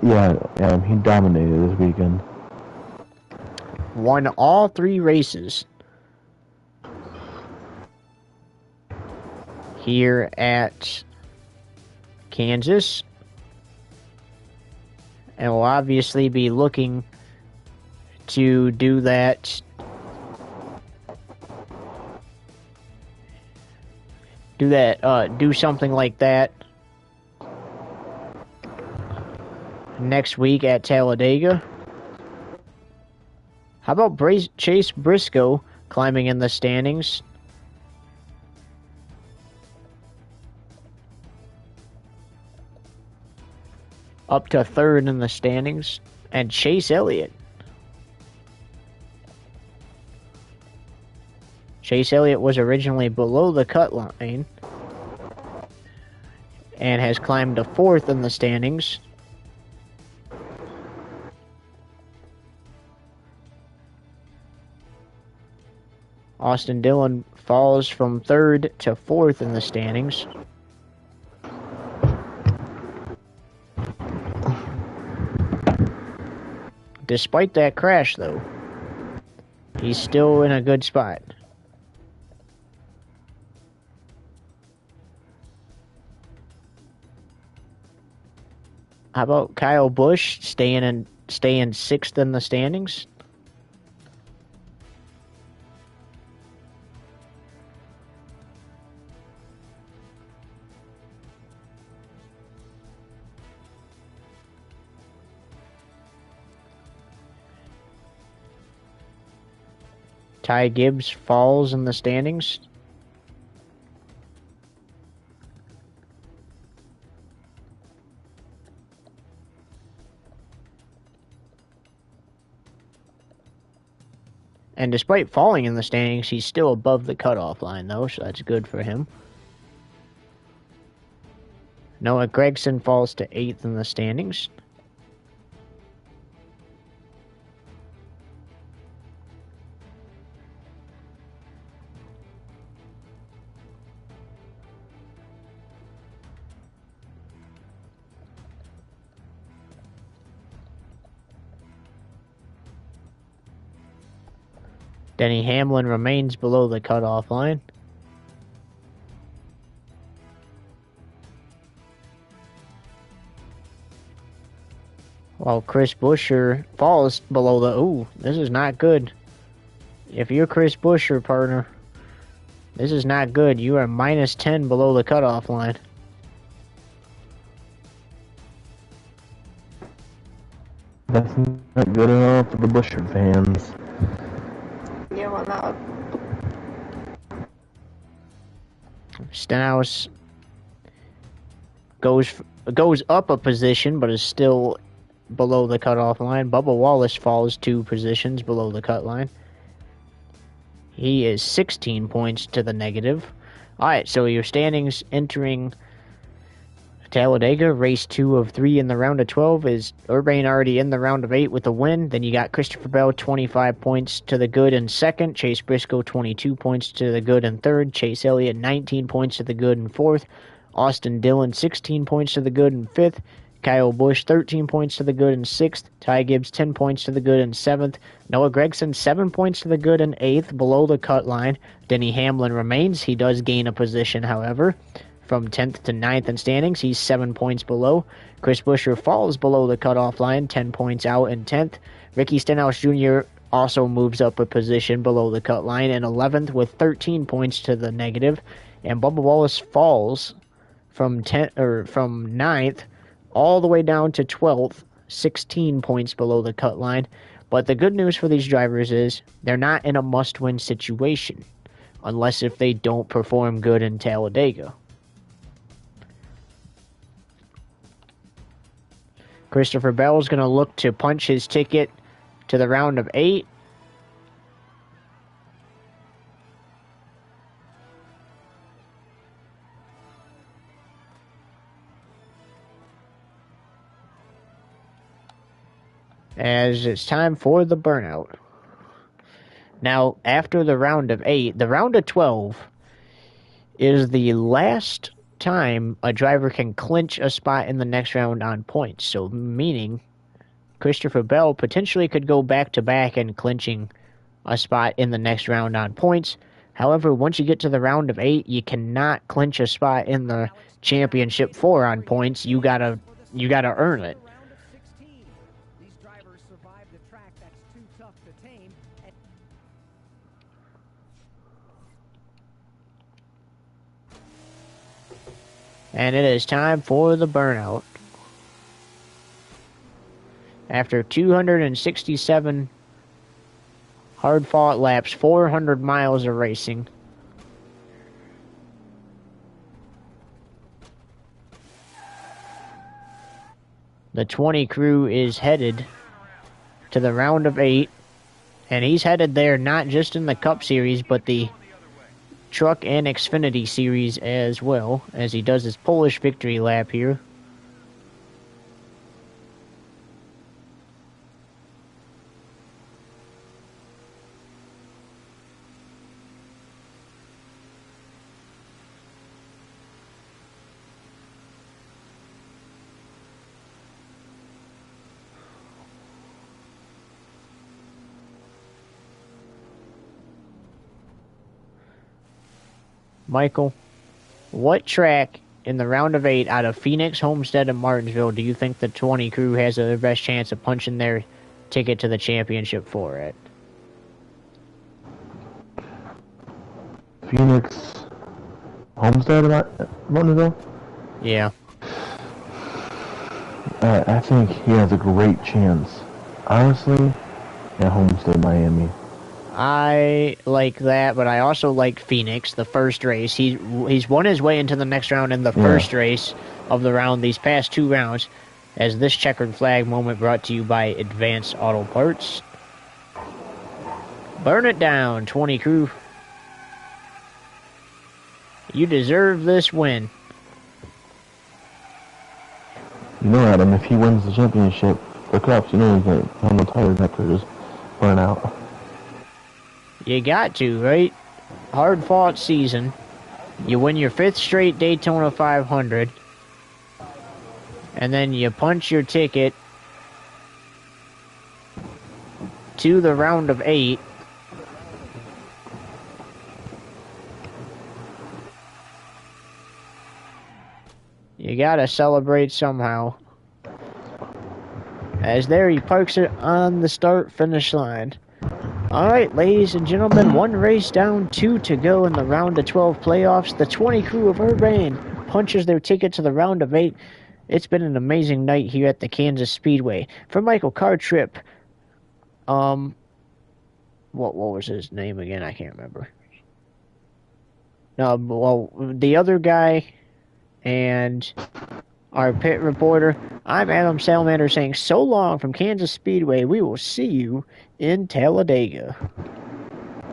Yeah, he dominated this weekend. Won all 3 races here at Kansas, and will obviously be looking to do that. Do something like that next week at Talladega. How about Chase Briscoe climbing in the standings? Up to 3rd in the standings. And Chase Elliott. Chase Elliott was originally below the cut line and has climbed to 4th in the standings. Austin Dillon falls from 3rd to 4th in the standings. Despite that crash, though, he's still in a good spot. How about Kyle Busch staying 6th in the standings? Ty Gibbs falls in the standings. And despite falling in the standings, he's still above the cutoff line, though, so that's good for him. Noah Gragson falls to 8th in the standings. Denny Hamlin remains below the cutoff line. While Chris Buescher falls below the... Ooh, this is not good. If you're Chris Buescher, partner, this is not good. You are minus 10 below the cutoff line. That's not good at all for the Buescher fans. Yeah, why not? Stenhouse goes up a position, but is still below the cutoff line. Bubba Wallace falls 2 positions below the cut line. He is 16 points to the negative. Alright, so your standings entering Talladega, race 2 of 3 in the round of 12 is Urbane already in the round of 8 with a win. Then you got Christopher Bell, 25 points to the good in 2nd. Chase Briscoe, 22 points to the good in 3rd. Chase Elliott, 19 points to the good in 4th. Austin Dillon, 16 points to the good in 5th. Kyle Busch, 13 points to the good in 6th. Ty Gibbs, 10 points to the good in 7th. Noah Gragson, 7 points to the good in 8th, below the cut line. Denny Hamlin remains. He does gain a position, however. From 10th to 9th in standings, he's 7 points below. Chris Buescher falls below the cutoff line, 10 points out in 10th. Ricky Stenhouse Jr. also moves up a position below the cut line in 11th with 13 points to the negative. And Bubba Wallace falls from 9th all the way down to 12th, 16 points below the cut line. But the good news for these drivers is they're not in a must-win situation, unless if they don't perform good in Talladega. Christopher Bell is going to look to punch his ticket to the round of 8. as it's time for the burnout. Now, after the round of 8, the round of 12 is the last time a driver can clinch a spot in the next round on points. So, meaning Christopher Bell potentially could go back-to-back and clinching a spot in the next round on points. However, once you get to the round of 8, you cannot clinch a spot in the championship 4 on points. You gotta earn it. Round of 16. These drivers survived a track that's too tough to tame. And it is time for the burnout. After 267 hard-fought laps, 400 miles of racing, the 20 crew is headed to the round of 8, and he's headed there not just in the Cup Series, but the Truck and Xfinity Series as well, as he does his Polish victory lap here. Michael, what track in the round of 8 out of Phoenix, Homestead, and Martinsville do you think the 20 crew has the best chance of punching their ticket to the championship for at? Phoenix, Homestead, Martinsville? Yeah. I think he has a great chance. Honestly, at Homestead, Miami. I like that, but I also like Phoenix, the first race. He's won his way into the next round in the first race of the round, these past 2 rounds, as this checkered flag moment brought to you by Advanced Auto Parts. Burn it down, 20 crew. You deserve this win. You know, Adam, if he wins the championship, the Cups, you know he's going to have no tires after just burn out. You got to, right? Hard-fought season. You win your 5th straight Daytona 500. And then you punch your ticket to the round of 8. You gotta celebrate somehow. As there he parks it on the start-finish line. Alright, ladies and gentlemen, 1 race down, 2 to go in the round of 12 playoffs. The 20 crew of Urbane punches their ticket to the round of 8. It's been an amazing night here at the Kansas Speedway. For Michael Cartrip, what was his name again? I can't remember. No, well, the other guy and our pit reporter, I'm Adam Salamander saying so long from Kansas Speedway. We will see you in Talladega.